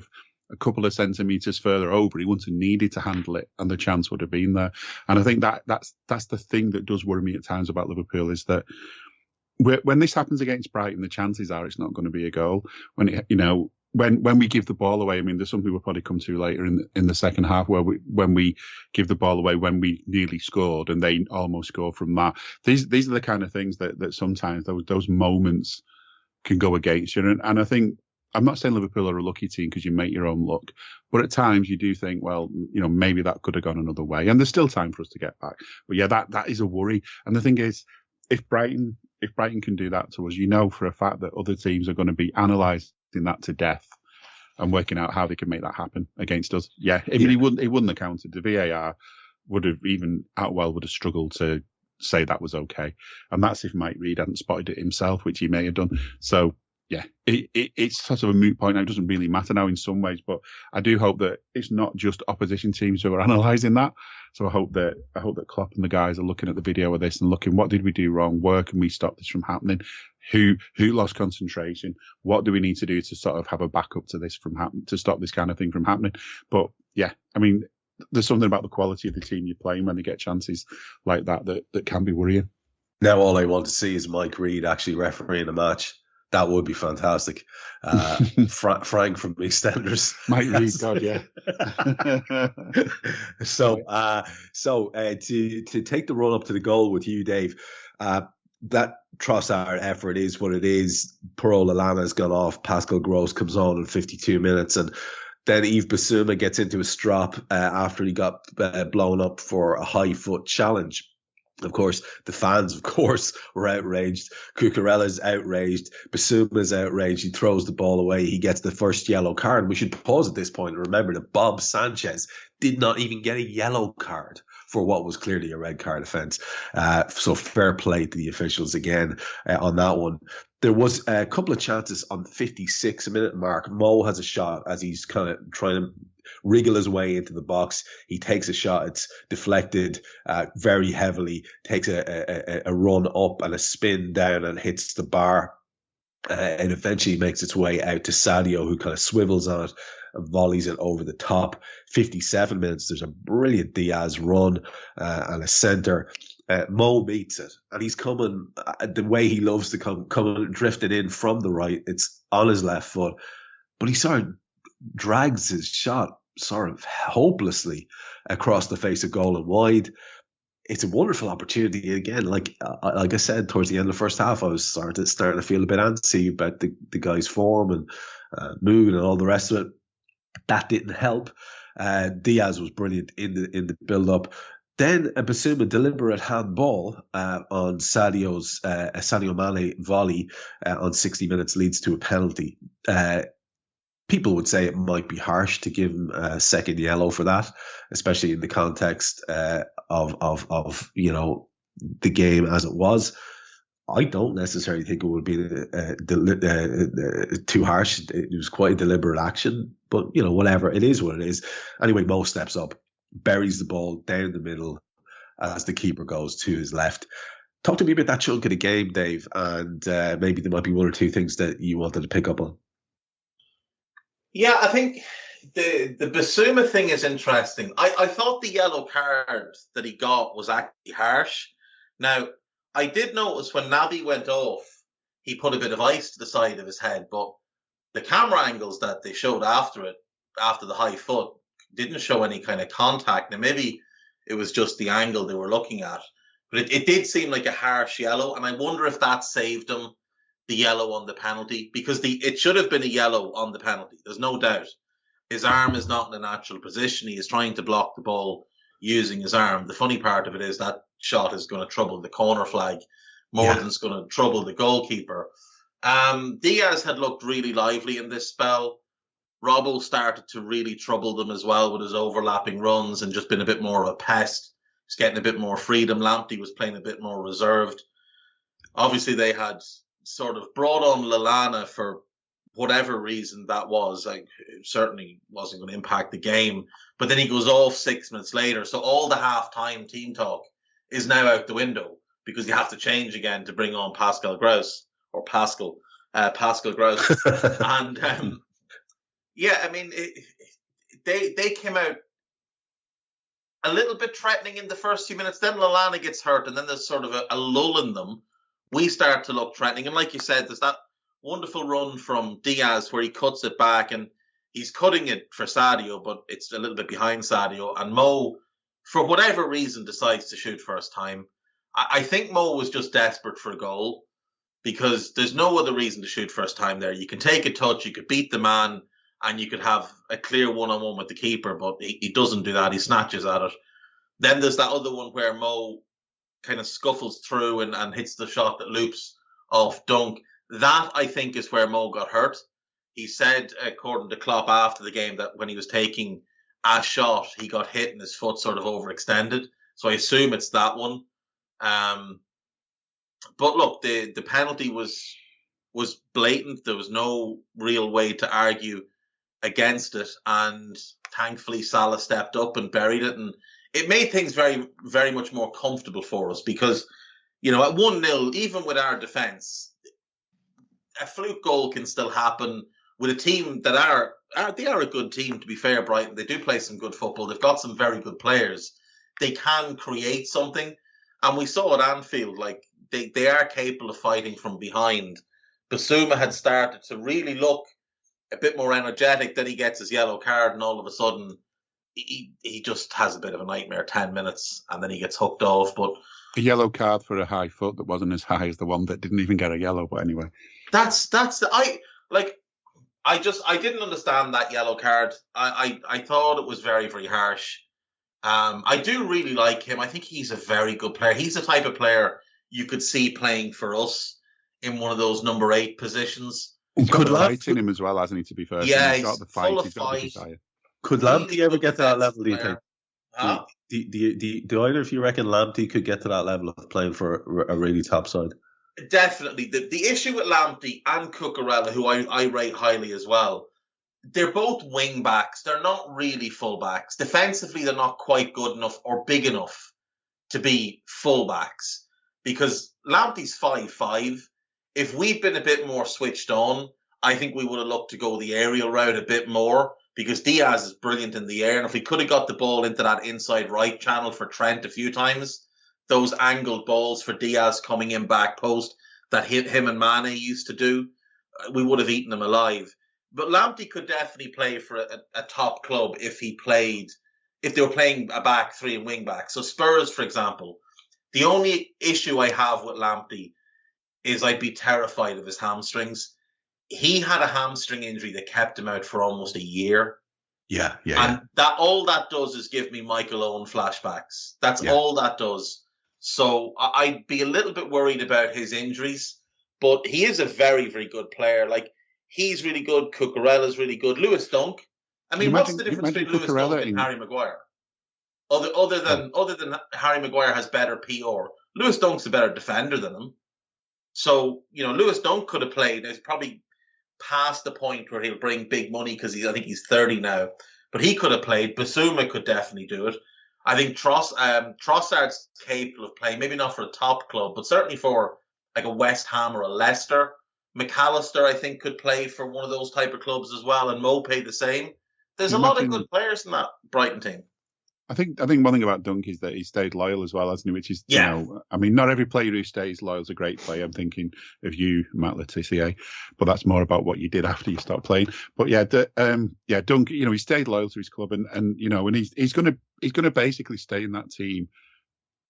couple of centimetres further over, he wouldn't have needed to handle it, and the chance would have been there. And I think that's the thing that does worry me at times about Liverpool, is that when this happens against Brighton, the chances are it's not going to be a goal. When we give the ball away, I mean, there's something we'll probably come to later in the second half when we give the ball away when we nearly scored and they almost score from that. These are the kind of things that sometimes those moments can go against you. And I think, I'm not saying Liverpool are a lucky team because you make your own luck, but at times you do think, well, maybe that could have gone another way, and there's still time for us to get back. But yeah, that is a worry. And the thing is, if Brighton can do that to us, for a fact that other teams are going to be analysing that to death and working out how they can make that happen against us. Yeah, I mean, he wouldn't have counted. The VAR would have struggled to say that was okay, and that's if Mike Reid hadn't spotted it himself, which he may have done. So yeah, it's sort of a moot point now. It doesn't really matter now in some ways, but I do hope that it's not just opposition teams who are analysing that. So I hope that Klopp and the guys are looking at the video of this and looking, what did we do wrong? Where can we stop this from happening? Who lost concentration? What do we need to do to sort of have a backup to this from happening, to stop this kind of thing from happening? But yeah, I mean, there's something about the quality of the team you're playing when they get chances like that can be worrying. Now all I want to see is Mike Reid actually refereeing a match. That would be fantastic. Frank from EastEnders. Mike Reid, God, yeah. So to take the run up to the goal with you, Dave, that Trossard effort is what it is. Poor old Lallana's gone off. Pascal Gross comes on in 52 minutes, and then Yves Bissouma gets into a strop after he got blown up for a high foot challenge. Of course, the fans, of course, were outraged. Cucurella's outraged. Bissouma's outraged. He throws the ball away. He gets the first yellow card. We should pause at this point and remember that Bob Sanchez did not even get a yellow card for what was clearly a red card offence. So fair play to the officials again on that one. There was a couple of chances on the 56-minute mark. Mo has a shot as he's kind of trying to wriggle his way into the box. He takes a shot. It's deflected very heavily, takes a run up and a spin down and hits the bar. And eventually makes its way out to Sadio, who kind of swivels on it and volleys it over the top. 57 minutes, there's a brilliant Diaz run and a centre. Mo meets it, and he's coming the way he loves to come drifting in from the right. It's on his left foot, but he sort of drags his shot sort of hopelessly across the face of goal and wide. It's a wonderful opportunity again. Like I said, towards the end of the first half, I was starting to feel a bit antsy about the guy's form and mood and all the rest of it. That didn't help. Diaz was brilliant in the build up. Then a Bissouma deliberate handball on Sadio Mane volley on 60 minutes leads to a penalty. People would say it might be harsh to give him a second yellow for that, especially in the context of the game as it was. I don't necessarily think it would be too harsh. It was quite a deliberate action, but whatever. It is what it is. Anyway, Mo steps up, buries the ball down the middle as the keeper goes to his left. Talk to me about that chunk of the game, Dave, and maybe there might be one or two things that you wanted to pick up on. Yeah, I think the Bissouma thing is interesting. I thought the yellow card that he got was actually harsh. Now, I did notice when Naby went off, he put a bit of ice to the side of his head, but the camera angles that they showed after the high foot, didn't show any kind of contact. Now, maybe it was just the angle they were looking at, but it did seem like a harsh yellow, and I wonder if that saved him the yellow on the penalty, because it should have been a yellow on the penalty. There's no doubt. His arm is not in a natural position. He is trying to block the ball using his arm. The funny part of it is that shot is going to trouble the corner flag more than it's going to trouble the goalkeeper. Diaz had looked really lively in this spell. Robbo started to really trouble them as well with his overlapping runs and just been a bit more of a pest. He's getting a bit more freedom. Lamptey was playing a bit more reserved. Obviously, they had sort of brought on Lallana for whatever reason that was. Like, it certainly wasn't going to impact the game. But then he goes off 6 minutes later. So all the half-time team talk is now out the window because you have to change again to bring on Pascal Gross. And, yeah, I mean, they came out a little bit threatening in the first few minutes. Then Lallana gets hurt, and then there's sort of a lull in them. We start to look threatening. And like you said, there's that wonderful run from Diaz where he cuts it back, and he's cutting it for Sadio, but it's a little bit behind Sadio. And Mo, for whatever reason, decides to shoot first time. I think Mo was just desperate for a goal because there's no other reason to shoot first time there. You can take a touch, you could beat the man, and you could have a clear one-on-one with the keeper, but he doesn't do that. He snatches at it. Then there's that other one where Mo kind of scuffles through and hits the shot that loops off Dunk. That, I think, is where Mo got hurt. He said, according to Klopp after the game, that when he was taking a shot, he got hit and his foot sort of overextended. So I assume it's that one. But look, the penalty was blatant. There was no real way to argue against it. And thankfully, Salah stepped up and buried it. And it made things very, very much more comfortable for us because, at 1-0, even with our defence, a fluke goal can still happen with a team that are a good team, to be fair, Brighton. They do play some good football. They've got some very good players. They can create something. And we saw at Anfield, like, they are capable of fighting from behind. Bissouma had started to really look a bit more energetic. Then he gets his yellow card and all of a sudden he just has a bit of a nightmare 10 minutes and then he gets hooked off. But a yellow card for a high foot that wasn't as high as the one that didn't even get a yellow. But anyway, I didn't understand that yellow card. I thought it was very, very harsh. I do really like him. I think he's a very good player. He's the type of player you could see playing for us in one of those number 8 positions. He's got the fight in him as well, hasn't he, to be fair? Yeah, he's got the fight. Full of he's got fight. the desire. Could Lamptey ever get to that level, do you think? Huh? Do either of you reckon Lamptey could get to that level of playing for a really top side? Definitely. The issue with Lamptey and Cucurella, who I rate highly as well, they're both wing backs. They're not really full backs. Defensively, they're not quite good enough or big enough to be full backs, because Lamptey's 5'5". If we'd been a bit more switched on, I think we would have looked to go the aerial route a bit more, because Diaz is brilliant in the air. And if we could have got the ball into that inside right channel for Trent a few times, those angled balls for Diaz coming in back post that him and Mane used to do, we would have eaten them alive. But Lamptey could definitely play for a top club if they were playing a back 3 and wing back. So Spurs, for example, the only issue I have with Lamptey is I'd be terrified of his hamstrings. He had a hamstring injury that kept him out for almost a year. Yeah. And all that does is give me Michael Owen flashbacks. That's all that does. So I'd be a little bit worried about his injuries, but he is a very, very good player. Like, he's really good. Cucurella's really good. Lewis Dunk. I mean, what's the difference between Lewis Dunk and Harry Maguire? Other than Harry Maguire has better PR, Lewis Dunk's a better defender than him. So, Lewis Dunk could have played. He's probably past the point where he'll bring big money because I think he's 30 now. But he could have played. Basuma could definitely do it. I think Trossard's capable of playing, maybe not for a top club, but certainly for like a West Ham or a Leicester. McAllister, I think, could play for one of those type of clubs as well, and Mopé the same. There's a lot of good players in that Brighton team. I think one thing about Dunk is that he stayed loyal as well, hasn't he? Which is, I mean, not every player who stays loyal is a great player. I'm thinking of you, Matt Le Tissier, but that's more about what you did after you stopped playing. But Dunk, he stayed loyal to his club, and he's going to basically stay in that team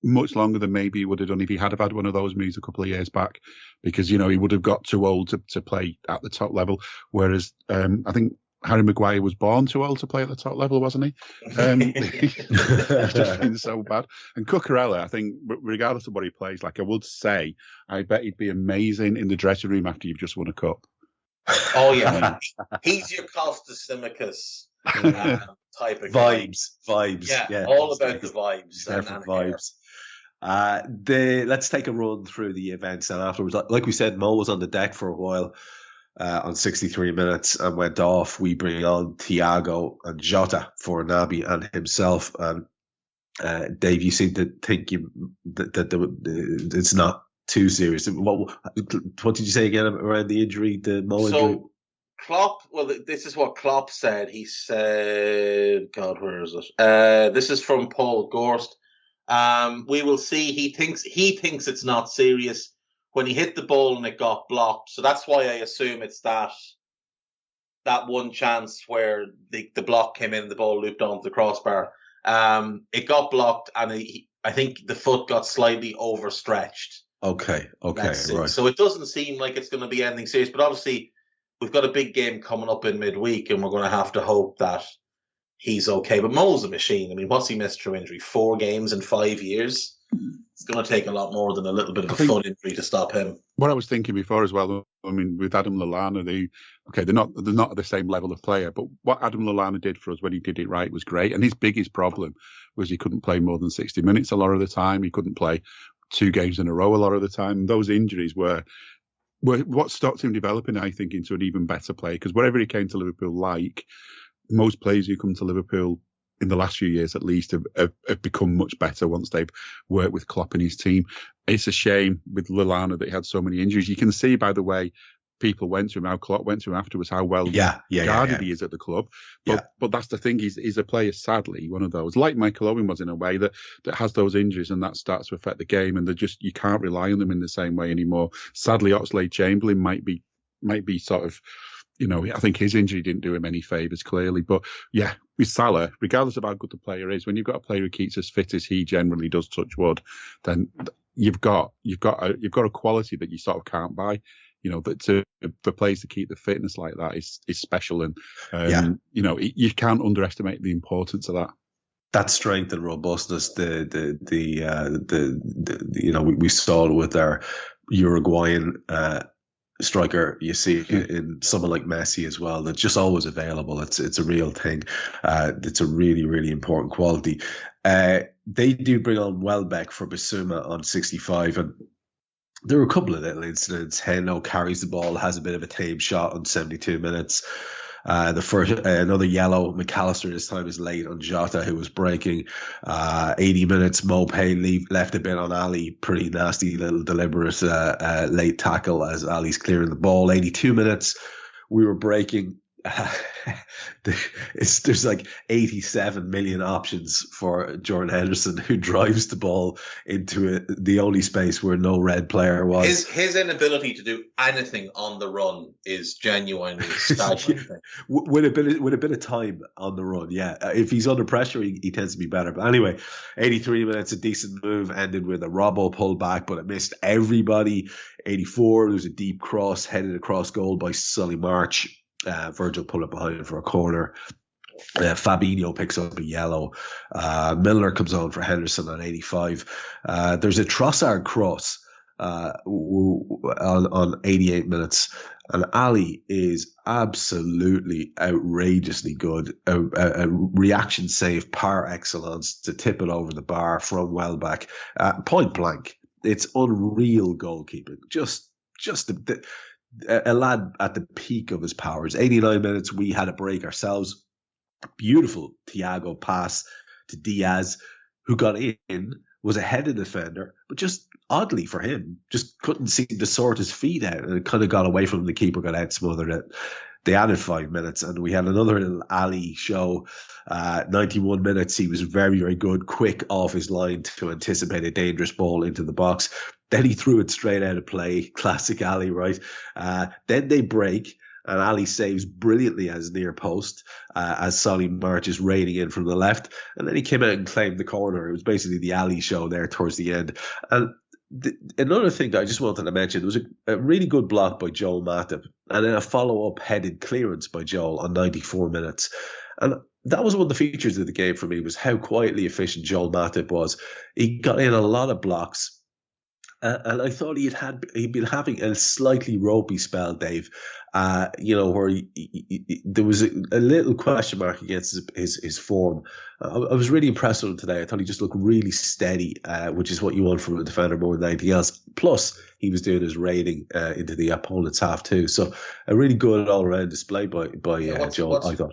much longer than maybe he would have done if he had one of those moves a couple of years back, because he would have got too old to play at the top level. Whereas I think Harry Maguire was born too old to play at the top level, wasn't he? He's just been so bad. And Cucurella, I think, regardless of what he plays, like I would say, I bet he'd be amazing in the dressing room after you've just won a cup. Oh, yeah. He's your Costas Simicas type of vibes. Yeah, all about the vibes. And vibes. Let's take a run through the events, and afterwards, like we said, Mo was on the deck for a while. On 63 minutes and went off. We bring on Thiago and Jota for Naby and himself. Dave, you seem to think that it's not too serious. What did you say again around the injury, the Mo injury? Klopp, this is what Klopp said. He said, God, where is it? This is from Paul Gorst. We will see. He thinks it's not serious when he hit the ball and it got blocked. So that's why I assume it's that one chance where the block came in and the ball looped onto the crossbar. It got blocked, and I think the foot got slightly overstretched. Okay, right. So it doesn't seem like it's going to be anything serious, but obviously we've got a big game coming up in midweek, and we're going to have to hope that he's okay. But Mo's a machine. I mean, what's he missed through injury? 4 games in 5 years? It's going to take a lot more than a little bit of a foot injury to stop him. What I was thinking before as well, I mean, with Adam Lallana, they're not at the same level of player, but what Adam Lallana did for us when he did it right was great. And his biggest problem was he couldn't play more than 60 minutes a lot of the time. He couldn't play 2 games in a row a lot of the time. And those injuries were what stopped him developing, I think, into an even better player. Because wherever he came to Liverpool, like most players who come to Liverpool in the last few years at least have become much better once they've worked with Klopp and his team. It's a shame with Lallana that he had so many injuries. You can see by the way people went to him, how Klopp went to him afterwards, how well guarded he is at the club. But that's the thing, he's a player, sadly, one of those, like Michael Owen was in a way, that has those injuries and that starts to affect the game, and you can't rely on them in the same way anymore. Sadly, Oxlade-Chamberlain might be sort of I think his injury didn't do him any favours, clearly. But yeah, with Salah, regardless of how good the player is, when you've got a player who keeps as fit as he generally does, touch wood, then you've got a quality that you sort of can't buy. That for players to keep the fitness like that is special, and you can't underestimate the importance of that. That strength and robustness, we saw it with our Uruguayan striker. You see it in someone like Messi as well. That's just always available. It's a real thing. It's a really, really important quality. They do bring on Welbeck for Bissouma on 65, and there were a couple of little incidents. Heno carries the ball, has a bit of a tame shot on 72 minutes. Another yellow. McAllister this time is late on Jota, who was breaking. 80 minutes. Mopay left a bit on Ali. Pretty nasty little deliberate late tackle as Ali's clearing the ball. 82 minutes. We were breaking. There's like 87 million options for Jordan Henderson, who drives the ball into the only space where no red player was. His inability to do anything on the run is genuinely staggering. with a bit of time on the run, yeah. If he's under pressure, he tends to be better. But anyway, 83 minutes, a decent move, ended with a Robbo pullback, but it missed everybody. 84, there was a deep cross headed across goal by Solly March. Virgil pulled it behind for a corner. Fabinho picks up a yellow. Milner comes on for Henderson on 85. There's a Trossard cross on 88 minutes. And Ali is absolutely outrageously good. A reaction save par excellence to tip it over the bar from Welbeck. Point blank. It's unreal goalkeeping. Just a lad at the peak of his powers. 89 minutes, we had a break ourselves. Beautiful Thiago pass to Diaz, who got in, was ahead of the defender, but just oddly for him, just couldn't seem to sort his feet out, and it kind of got away from him. The keeper got out, smothered it. They added 5 minutes, and we had another little Ali show. 91 minutes, he was very, very good, quick off his line to anticipate a dangerous ball into the box. Then he threw it straight out of play. Classic Ali, right? Then they break, and Ali saves brilliantly as near post as Solly March is raiding in from the left. And then he came out and claimed the corner. It was basically the Ali show there towards the end. And another thing that I just wanted to mention, there was a really good block by Joel Matip, and then a follow-up headed clearance by Joel on 94 minutes. And that was one of the features of the game for me, was how quietly efficient Joel Matip was. He got in a lot of blocks. And I thought he'd been having a slightly ropey spell, Dave. Where there was a little question mark against his form. I was really impressed with him today. I thought he just looked really steady, which is what you want from a defender more than anything else. Plus, he was doing his raiding into the opponent's half too. So a really good all-around display by Joel, I thought.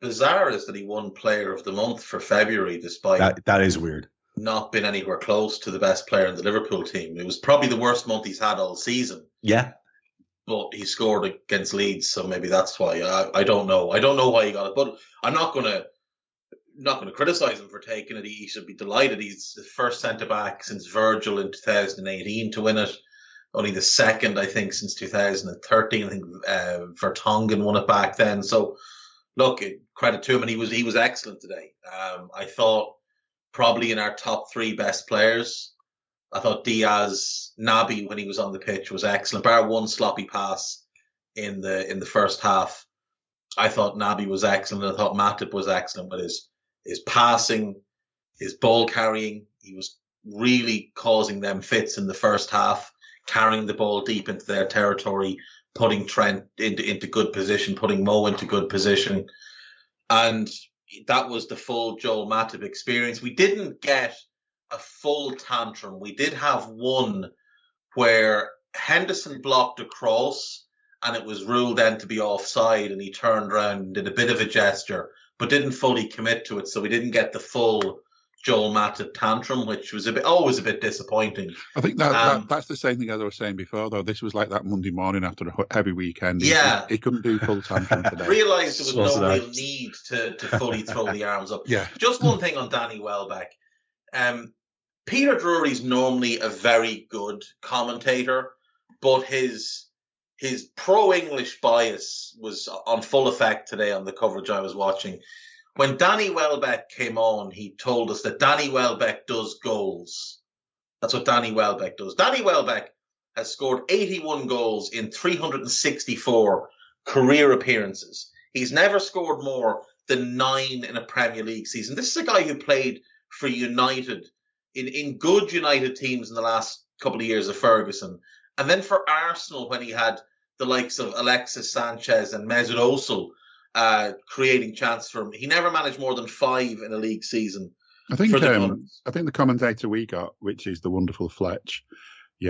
Bizarre is that he won Player of the Month for February, despite that is weird. Not been anywhere close to the best player in the Liverpool team. It was probably the worst month he's had all season. Yeah. But he scored against Leeds, so maybe that's why. I don't know. I don't know why he got it, but I'm not going to criticize him for taking it. He should be delighted. He's the first centre-back since Virgil in 2018 to win it. Only the second, I think, since 2013. I think Vertonghen won it back then. So, look, credit to him, and he was excellent today. I thought probably in our top three best players. I thought Diaz, Naby, when he was on the pitch, was excellent. Bar one sloppy pass in the first half. I thought Naby was excellent. I thought Matip was excellent with his passing, his ball carrying. He was really causing them fits in the first half, carrying the ball deep into their territory, putting Trent into good position, putting Mo into good position. And that was the full Joel Matip experience. We didn't get a full tantrum. We did have one where Henderson blocked a cross and it was ruled then to be offside, and he turned around and did a bit of a gesture but didn't fully commit to it. So we didn't get the full Joel Matip tantrum, which was always a bit disappointing. I think that's the same thing as I was saying before, though. This was like that Monday morning after a heavy weekend. He couldn't do full tantrum today. Realised there was no real need to fully throw the arms up. Yeah. Just one thing on Danny Welbeck. Peter Drury's normally a very good commentator, but his his pro-English bias was on full effect today on the coverage I was watching. When Danny Welbeck came on, he told us that Danny Welbeck does goals. That's what Danny Welbeck does. Danny Welbeck has scored 81 goals in 364 career appearances. He's never scored more than 9 in a Premier League season. This is a guy who played for United in good United teams in the last couple of years of Ferguson. And then for Arsenal, when he had the likes of Alexis Sanchez and Mesut Ozil creating chances for him, he never managed more than 5 in a league season. I think the commentator we got, which is the wonderful Fletch, he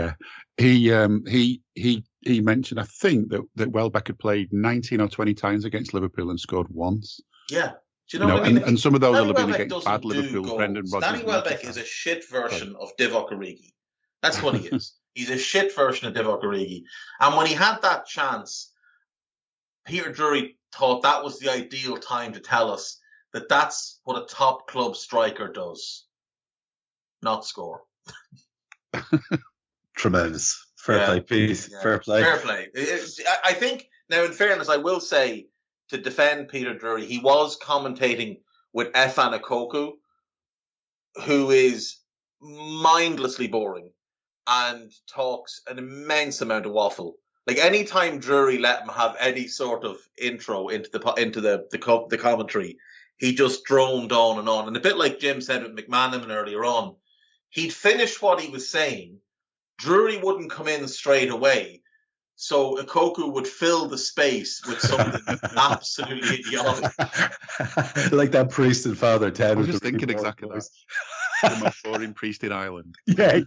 mentioned, I think, that Welbeck had played 19 or 20 times against Liverpool and scored once. Yeah. Do you know what I mean? And some of those Danny will have been Welbeck against bad Liverpool. Brendan Rodgers. Danny Welbeck is a shit version of Divock Origi. That's what he is. He's a shit version of Divock Origi. And when he had that chance, Peter Drury thought that was the ideal time to tell us that that's what a top club striker does. Not score. Tremendous. Fair play, Pete. Yeah. Fair play. Fair play. I think, now in fairness, I will say, to defend Peter Drury, he was commentating with Efan Ekoku, who is mindlessly boring and talks an immense amount of waffle. Like, anytime Drury let him have any sort of intro into the commentary, he just droned on and on. And a bit like Jim said with McManaman earlier on, he'd finish what he was saying, Drury wouldn't come in straight away, so Ekoku would fill the space with something absolutely idiotic. Like that priest and Father Ted. I was just thinking exactly that. The most boring priest in Ireland. Yeah.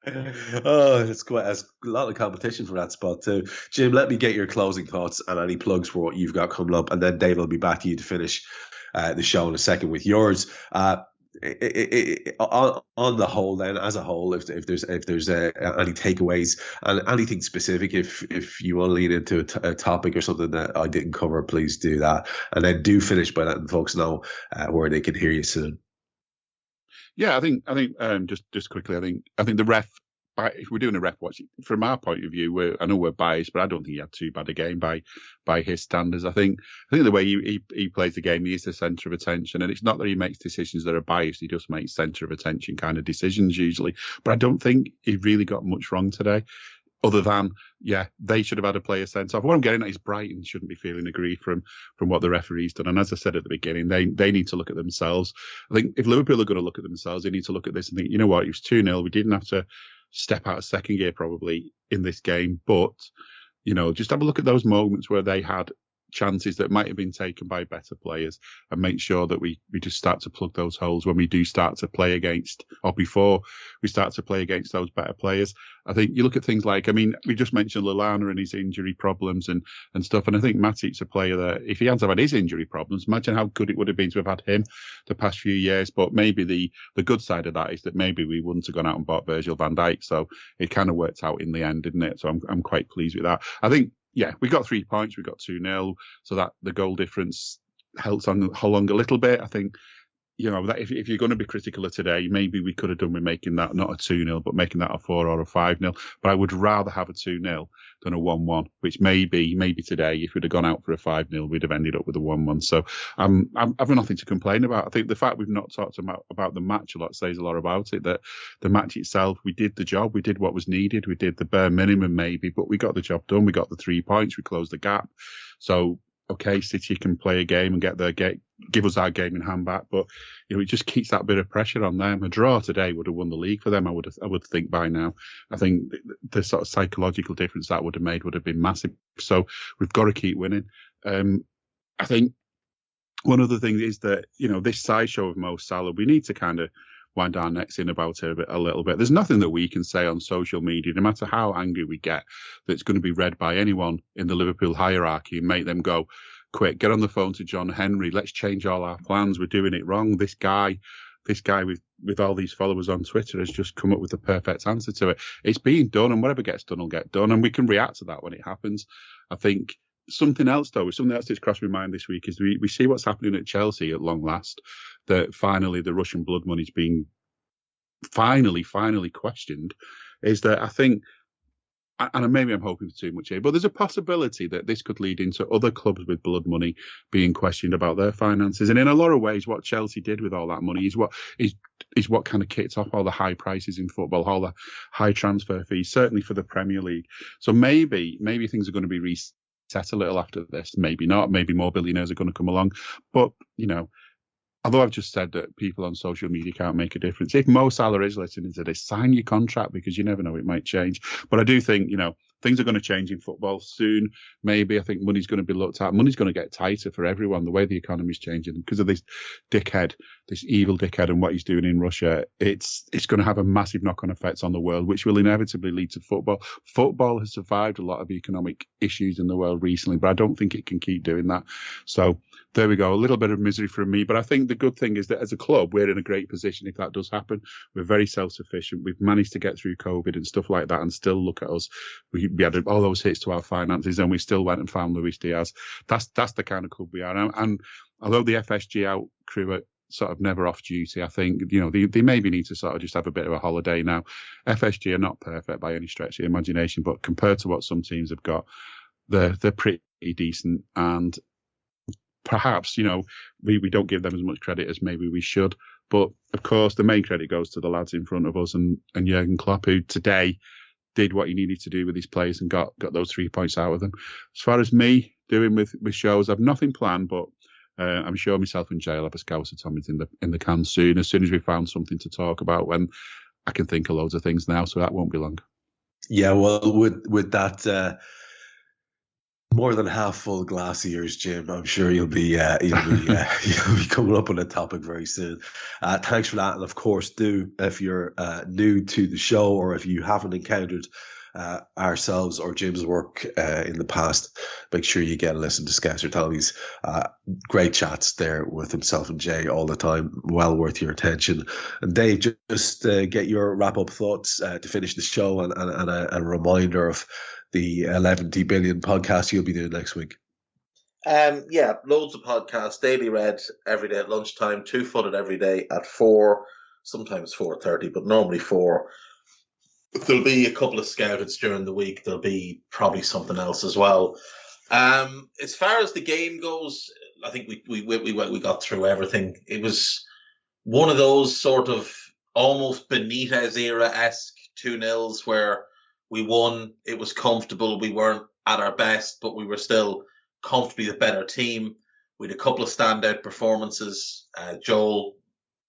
It's a lot of competition for that spot too. Jim, let me get your closing thoughts and any plugs for what you've got coming up, and then Dave will be back to you to finish the show in a second with yours. On the whole, then, as a whole, if there's any takeaways and anything specific, if you want to lean into a topic or something that I didn't cover, please do that, and then do finish by letting folks know where they can hear you soon. Yeah, I think just quickly, I think the ref, if we're doing a ref watch, from our point of view, I know we're biased, but I don't think he had too bad a game by his standards. I think the way he plays the game, he is the centre of attention, and it's not that he makes decisions that are biased. He just makes centre of attention kind of decisions usually. But I don't think he really got much wrong today, other than they should have had a player sent off. What I'm getting at is Brighton shouldn't be feeling aggrieved from what the referee's done. And as I said at the beginning, they need to look at themselves. I think if Liverpool are going to look at themselves, they need to look at this and think, you know what, it was 2-0. We didn't have to step out of second gear probably in this game, but just have a look at those moments where they had chances that might have been taken by better players, and make sure that we just start to plug those holes when we do start to play against, or before we start to play against those better players. I think you look at things like, we just mentioned Lallana and his injury problems and stuff, and I think Matic's a player that, if he hadn't had his injury problems, imagine how good it would have been to have had him the past few years. But maybe the good side of that is that maybe we wouldn't have gone out and bought Virgil van Dijk, so it kind of worked out in the end, didn't it? So I'm quite pleased with that. I think, we got 3 points, we got 2-0, so that the goal difference helps on along a little bit. I think, that if you're going to be critical of today, maybe we could have done with making that not a 2-0, but making that a 4 or a 5-0. But I would rather have a 2-0 than a 1-1, which maybe today, if we'd have gone out for a 5-0, we'd have ended up with a 1-1. So I've nothing to complain about. I think the fact we've not talked about the match a lot says a lot about it, that the match itself, we did the job, we did what was needed, we did the bare minimum maybe, but we got the job done, we got the 3 points, we closed the gap. So, okay, City can play a game and give us our game in hand back, but it just keeps that bit of pressure on them. A draw today would have won the league for them, I would think by now. I think the sort of psychological difference that would have made would have been massive. So we've got to keep winning. I think one other thing is that, this sideshow of Mo Salah, we need to kind of wind our necks in about it a little bit. There's nothing that we can say on social media, no matter how angry we get, that's going to be read by anyone in the Liverpool hierarchy and make them go, quick, get on the phone to John Henry, let's change all our plans, we're doing it wrong. This guy with all these followers on Twitter has just come up with the perfect answer to it. It's being done, and whatever gets done will get done, and we can react to that when it happens. I think something else that's crossed my mind this week is we see what's happening at Chelsea at long last, that finally the Russian blood money's being finally questioned, is that I think and maybe I'm hoping for too much here, but there's a possibility that this could lead into other clubs with blood money being questioned about their finances. And in a lot of ways, what Chelsea did with all that money is what kind of kicked off all the high prices in football, all the high transfer fees, certainly for the Premier League. So maybe things are going to be reset a little after this. Maybe not. Maybe more billionaires are going to come along. But, although I've just said that people on social media can't make a difference, if Mo Salah is listening to this, sign your contract, because you never know, it might change. But I do think, things are going to change in football soon. Maybe I think money's going to be looked at. Money's going to get tighter for everyone, the way the economy's changing because of this evil dickhead and what he's doing in Russia. It's going to have a massive knock-on effect on the world, which will inevitably lead to football. Football has survived a lot of economic issues in the world recently, but I don't think it can keep doing that. So there we go. A little bit of misery from me, but I think the good thing is that as a club, we're in a great position if that does happen. We're very self-sufficient. We've managed to get through COVID and stuff like that, and still look at us. We had all those hits to our finances, and we still went and found Luis Diaz. That's the kind of club we are. And although the FSG out crew are sort of never off duty, I think they maybe need to sort of just have a bit of a holiday now. FSG are not perfect by any stretch of the imagination, but compared to what some teams have got, they're pretty decent. And perhaps, we don't give them as much credit as maybe we should. But, of course, the main credit goes to the lads in front of us and Jurgen Klopp, who today did what he needed to do with his players and got those 3 points out of them. As far as me doing with shows, I've nothing planned, but I'm sure myself and Jay will have a Scouser Tommy's in the can soon, as soon as we found something to talk about, when I can think of loads of things now, so that won't be long. Yeah, well, with that more than half full glass of yours, Jim, I'm sure you'll be coming up on a topic very soon. Thanks for that, and of course, if you're new to the show, or if you haven't encountered ourselves or Jim's work in the past, make sure you get a listen to Scouser Tommy's great chats there with himself and Jay all the time. Well worth your attention. And Dave, just get your wrap-up thoughts to finish the show, and a reminder of the 11 billion podcast you'll be doing next week. Yeah, loads of podcasts. Daily Red every day at lunchtime, Two-Footed every day at 4, sometimes 4:30, but normally 4. There'll be a couple of Scouteds during the week. There'll be probably something else as well. As far as the game goes, I think we got through everything. It was one of those sort of almost Benitez era-esque 2-0s where we won. It was comfortable. We weren't at our best, but we were still comfortably the better team. We had a couple of standout performances. Joel,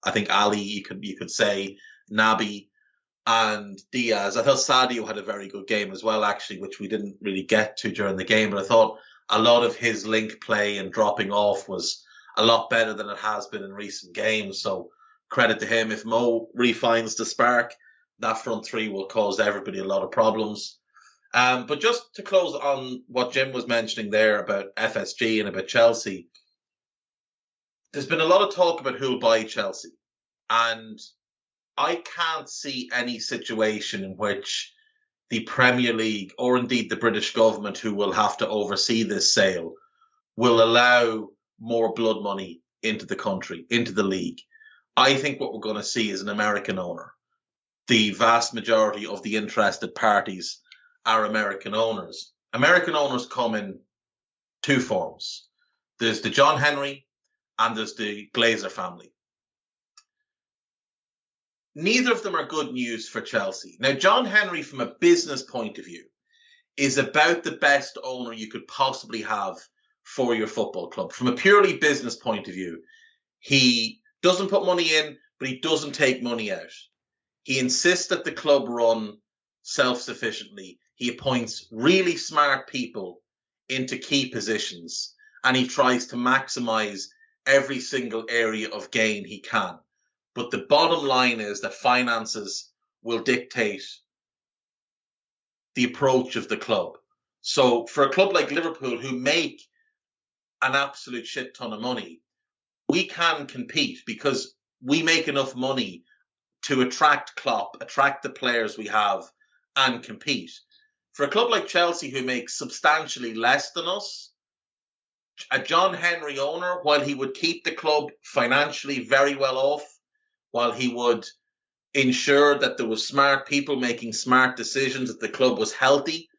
I think Ali, you could say, Naby, and Diaz. I thought Sadio had a very good game as well, actually, which we didn't really get to during the game. But I thought a lot of his link play and dropping off was a lot better than it has been in recent games. So credit to him. If Mo refines the spark, that front three will cause everybody a lot of problems. But just to close on what Jim was mentioning there about FSG and about Chelsea, there's been a lot of talk about who'll buy Chelsea. And I can't see any situation in which the Premier League, or indeed the British government, who will have to oversee this sale, will allow more blood money into the country, into the league. I think what we're going to see is an American owner. The vast majority of the interested parties are American owners. American owners come in two forms. There's the John Henry and there's the Glazer family. Neither of them are good news for Chelsea. Now, John Henry, from a business point of view, is about the best owner you could possibly have for your football club. From a purely business point of view, he doesn't put money in, but he doesn't take money out. He insists that the club run self-sufficiently. He appoints really smart people into key positions, and he tries to maximize every single area of gain he can. But the bottom line is that finances will dictate the approach of the club. So for a club like Liverpool, who make an absolute shit ton of money, we can compete because we make enough money to attract Klopp, attract the players we have, and compete. For a club like Chelsea, who makes substantially less than us, a John Henry owner, while he would keep the club financially very well off, while he would ensured that there was smart people making smart decisions, that the club was healthy.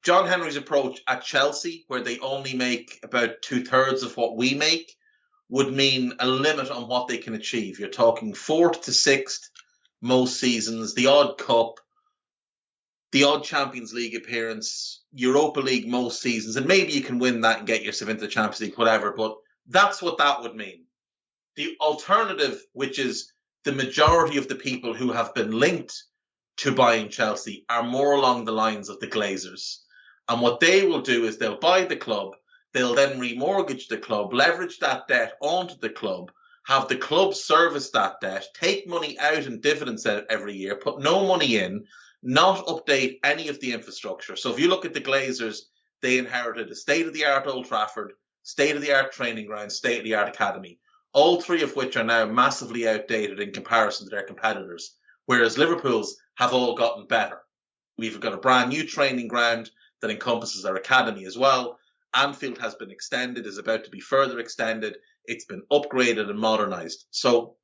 John Henry's approach at Chelsea, where they only make about 2/3 of what we make, would mean a limit on what they can achieve. You're talking 4th to 6th most seasons, the odd cup, the odd Champions League appearance, Europa League most seasons, and maybe you can win that and get yourself into the Champions League, whatever, but that's what that would mean. The alternative, which is the majority of the people who have been linked to buying Chelsea, are more along the lines of the Glazers. And what they will do is they'll buy the club, they'll then remortgage the club, leverage that debt onto the club, have the club service that debt, take money out in dividends every year, put no money in, not update any of the infrastructure. So if you look at the Glazers, they inherited a state-of-the-art Old Trafford, state-of-the-art training ground, state-of-the-art academy, all three of which are now massively outdated in comparison to their competitors, whereas Liverpool's have all gotten better. We've got a brand new training ground that encompasses our academy as well. Anfield has been extended, is about to be further extended. It's been upgraded and modernised. So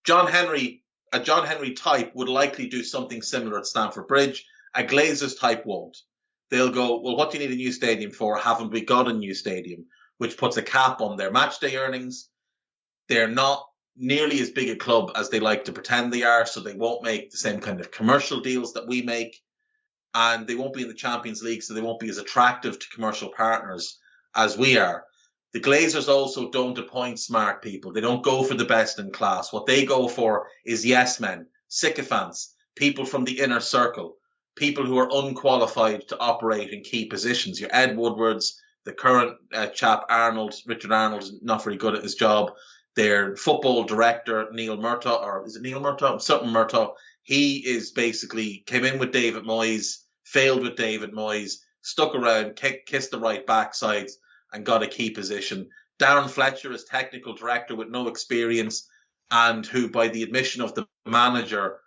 a John Henry type would likely do something similar at Stamford Bridge. A Glazers type won't. They'll go, well, what do you need a new stadium for? Haven't we got a new stadium? Which puts a cap on their matchday earnings. They're not nearly as big a club as they like to pretend they are, so they won't make the same kind of commercial deals that we make. And they won't be in the Champions League, so they won't be as attractive to commercial partners as we are. The Glazers also don't appoint smart people. They don't go for the best in class. What they go for is yes men, sycophants, people from the inner circle, people who are unqualified to operate in key positions. Your Ed Woodwards, the current chap Richard Arnold, is not very good at his job. Their football director, Neil Murtaugh, or is it Neil Murtaugh? Something Murtaugh. He is basically came in with David Moyes, failed with David Moyes, stuck around, kissed the right backsides, and got a key position. Darren Fletcher is technical director with no experience, and who, by the admission of the manager,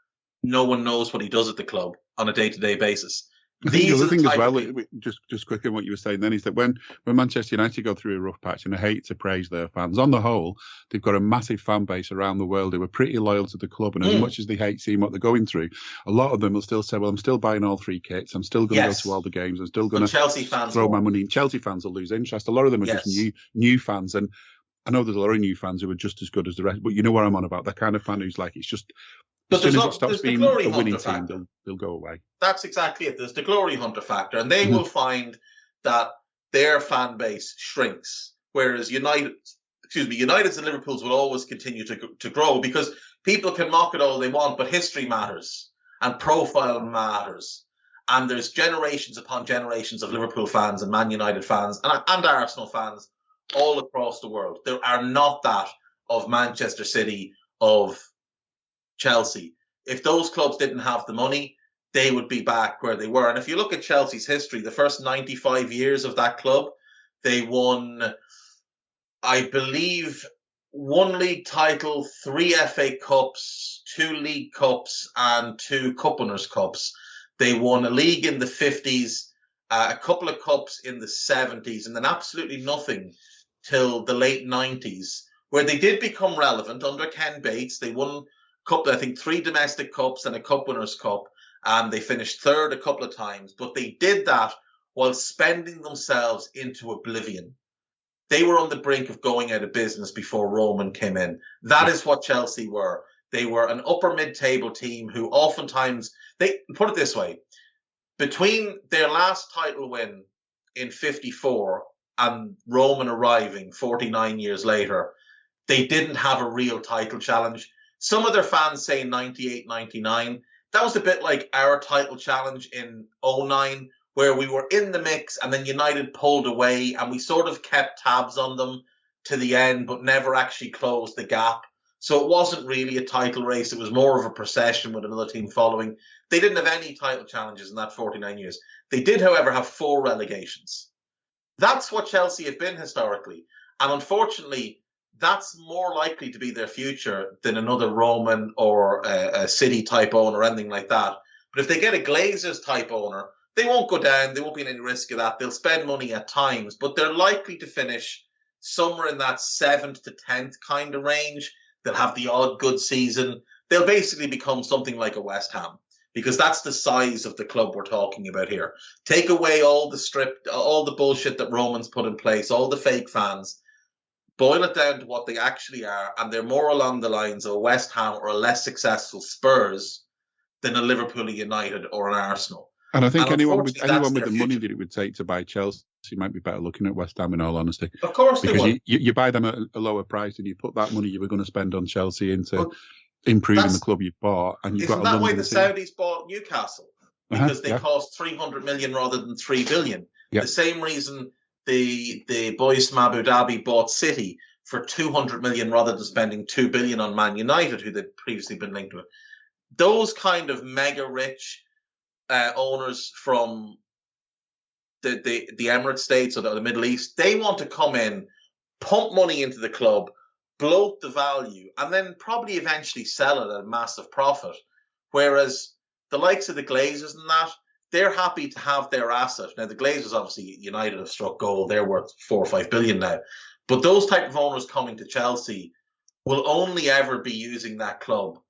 no one knows what he does at the club on a day-to-day basis. I think the other thing as well, just quickly on what you were saying then, is that when Manchester United go through a rough patch, and I hate to praise their fans, on the whole, they've got a massive fan base around the world who are pretty loyal to the club, and as much as they hate seeing what they're going through, a lot of them will still say, well, I'm still buying all three kits, I'm still going to go to all the games, I'm still going to throw my money in. Chelsea fans will lose interest. A lot of them are just new fans, and I know there's a lot of new fans who are just as good as the rest, but you know what I'm on about, that kind of fan who's like, it's just... But as soon as it stops being a winning team, they'll go away. That's exactly it. There's the glory hunter factor, and they will find that their fan base shrinks, whereas United's and Liverpool's will always continue to grow, because people can mock it all they want, but history matters and profile matters, and there's generations upon generations of Liverpool fans and Man United fans and Arsenal fans all across the world. There are not that of Manchester City, of Chelsea. If those clubs didn't have the money, they would be back where they were. And if you look at Chelsea's history, the first 95 years of that club, they won, I believe, 1 league title, 3 FA Cups, 2 League Cups, and 2 Cup Winners' Cups. They won a league in the 50s, a couple of cups in the 70s, and then absolutely nothing till the late 90s, where they did become relevant under Ken Bates. They won I think 3 domestic cups and a Cup Winners' Cup, and they finished third a couple of times, but they did that while spending themselves into oblivion. They were on the brink of going out of business before Roman came in. That is what Chelsea were. They were an upper mid-table team who oftentimes, they put it this way, between their last title win in 54 and Roman arriving 49 years later, they didn't have a real title challenge. Some of their fans say 98, 99. That was a bit like our title challenge in 09, where we were in the mix and then United pulled away and we sort of kept tabs on them to the end, but never actually closed the gap. So it wasn't really a title race. It was more of a procession with another team following. They didn't have any title challenges in that 49 years. They did, however, have 4 relegations. That's what Chelsea have been historically. And unfortunately, that's more likely to be their future than another Roman or a City type owner or anything like that. But if they get a Glazers type owner, they won't go down. They won't be in any risk of that. They'll spend money at times, but they're likely to finish somewhere in that 7th to 10th kind of range. They'll have the odd good season. they'll basically become something like a West Ham, because that's the size of the club we're talking about here. Take away all the bullshit that Roman's put in place, all the fake fans, boil it down to what they actually are, and they're more along the lines of a West Ham or a less successful Spurs than a Liverpool, United, or an Arsenal. And I think anyone with the money that it would take to buy Chelsea might be better looking at West Ham, in all honesty. Of course they would. Because you buy them at a lower price and you put that money you were going to spend on Chelsea into improving the club you've bought. And you've got that way the Saudis bought Newcastle? Because they cost 300 million rather than 3 billion. Yeah. The same reason the boys from Abu Dhabi bought City for 200 million rather than spending 2 billion on Man United, who they'd previously been linked with. Those kind of mega rich owners from the Emirates states or the Middle East, they want to come in, pump money into the club, bloat the value, and then probably eventually sell it at a massive profit. Whereas the likes of the Glazers and that, they're happy to have their asset. Now, the Glazers, obviously, United have struck gold. They're worth 4 or 5 billion now. But those type of owners coming to Chelsea will only ever be using that club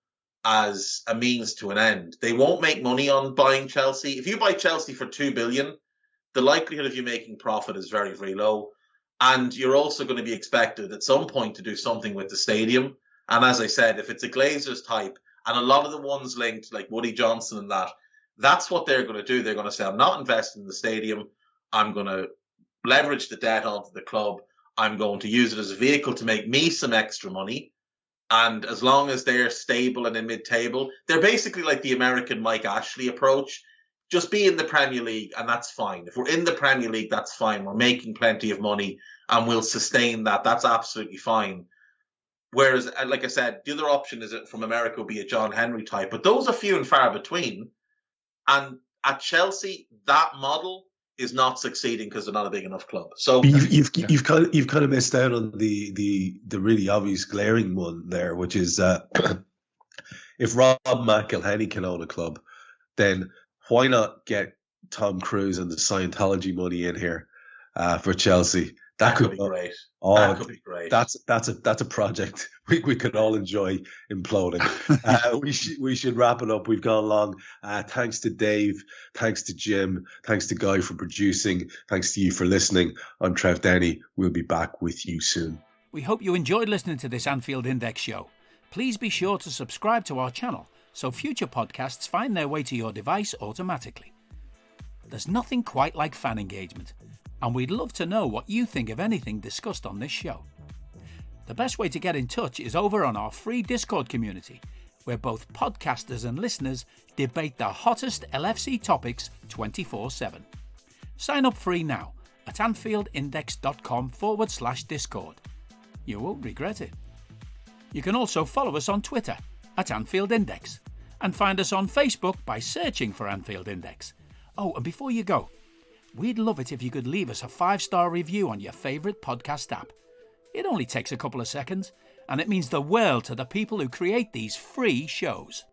as a means to an end. They won't make money on buying Chelsea. If you buy Chelsea for 2 billion, the likelihood of you making profit is very, very low. And you're also going to be expected at some point to do something with the stadium. And as I said, if it's a Glazers type, and a lot of the ones linked, like Woody Johnson and that, that's what they're going to do. They're going to say, I'm not investing in the stadium. I'm going to leverage the debt onto the club. I'm going to use it as a vehicle to make me some extra money. And as long as they're stable and in mid-table, they're basically like the American Mike Ashley approach. Just be in the Premier League and that's fine. If we're in the Premier League, that's fine. We're making plenty of money and we'll sustain that. That's absolutely fine. Whereas, like I said, the other option is that from America would be a John Henry type. But those are few and far between. And at Chelsea, that model is not succeeding because they're not a big enough club. So you've kind of missed out on the really obvious glaring one there, which is if Rob McElhenney can own a club, then why not get Tom Cruise and the Scientology money in here for Chelsea? That could be great. Oh, that could be great. That's a project we could all enjoy imploding. We should wrap it up. We've gone long. Thanks to Dave. Thanks to Jim. Thanks to Guy for producing. Thanks to you for listening. I'm Trev Downey. We'll be back with you soon. We hope you enjoyed listening to this Anfield Index show. Please be sure to subscribe to our channel so future podcasts find their way to your device automatically. There's nothing quite like fan engagement, and we'd love to know what you think of anything discussed on this show. The best way to get in touch is over on our free Discord community, where both podcasters and listeners debate the hottest LFC topics 24/7. Sign up free now at anfieldindex.com/Discord. You won't regret it. You can also follow us on Twitter at Anfield Index and find us on Facebook by searching for Anfield Index. Oh, and before you go, we'd love it if you could leave us a 5-star review on your favourite podcast app. It only takes a couple of seconds, and it means the world to the people who create these free shows.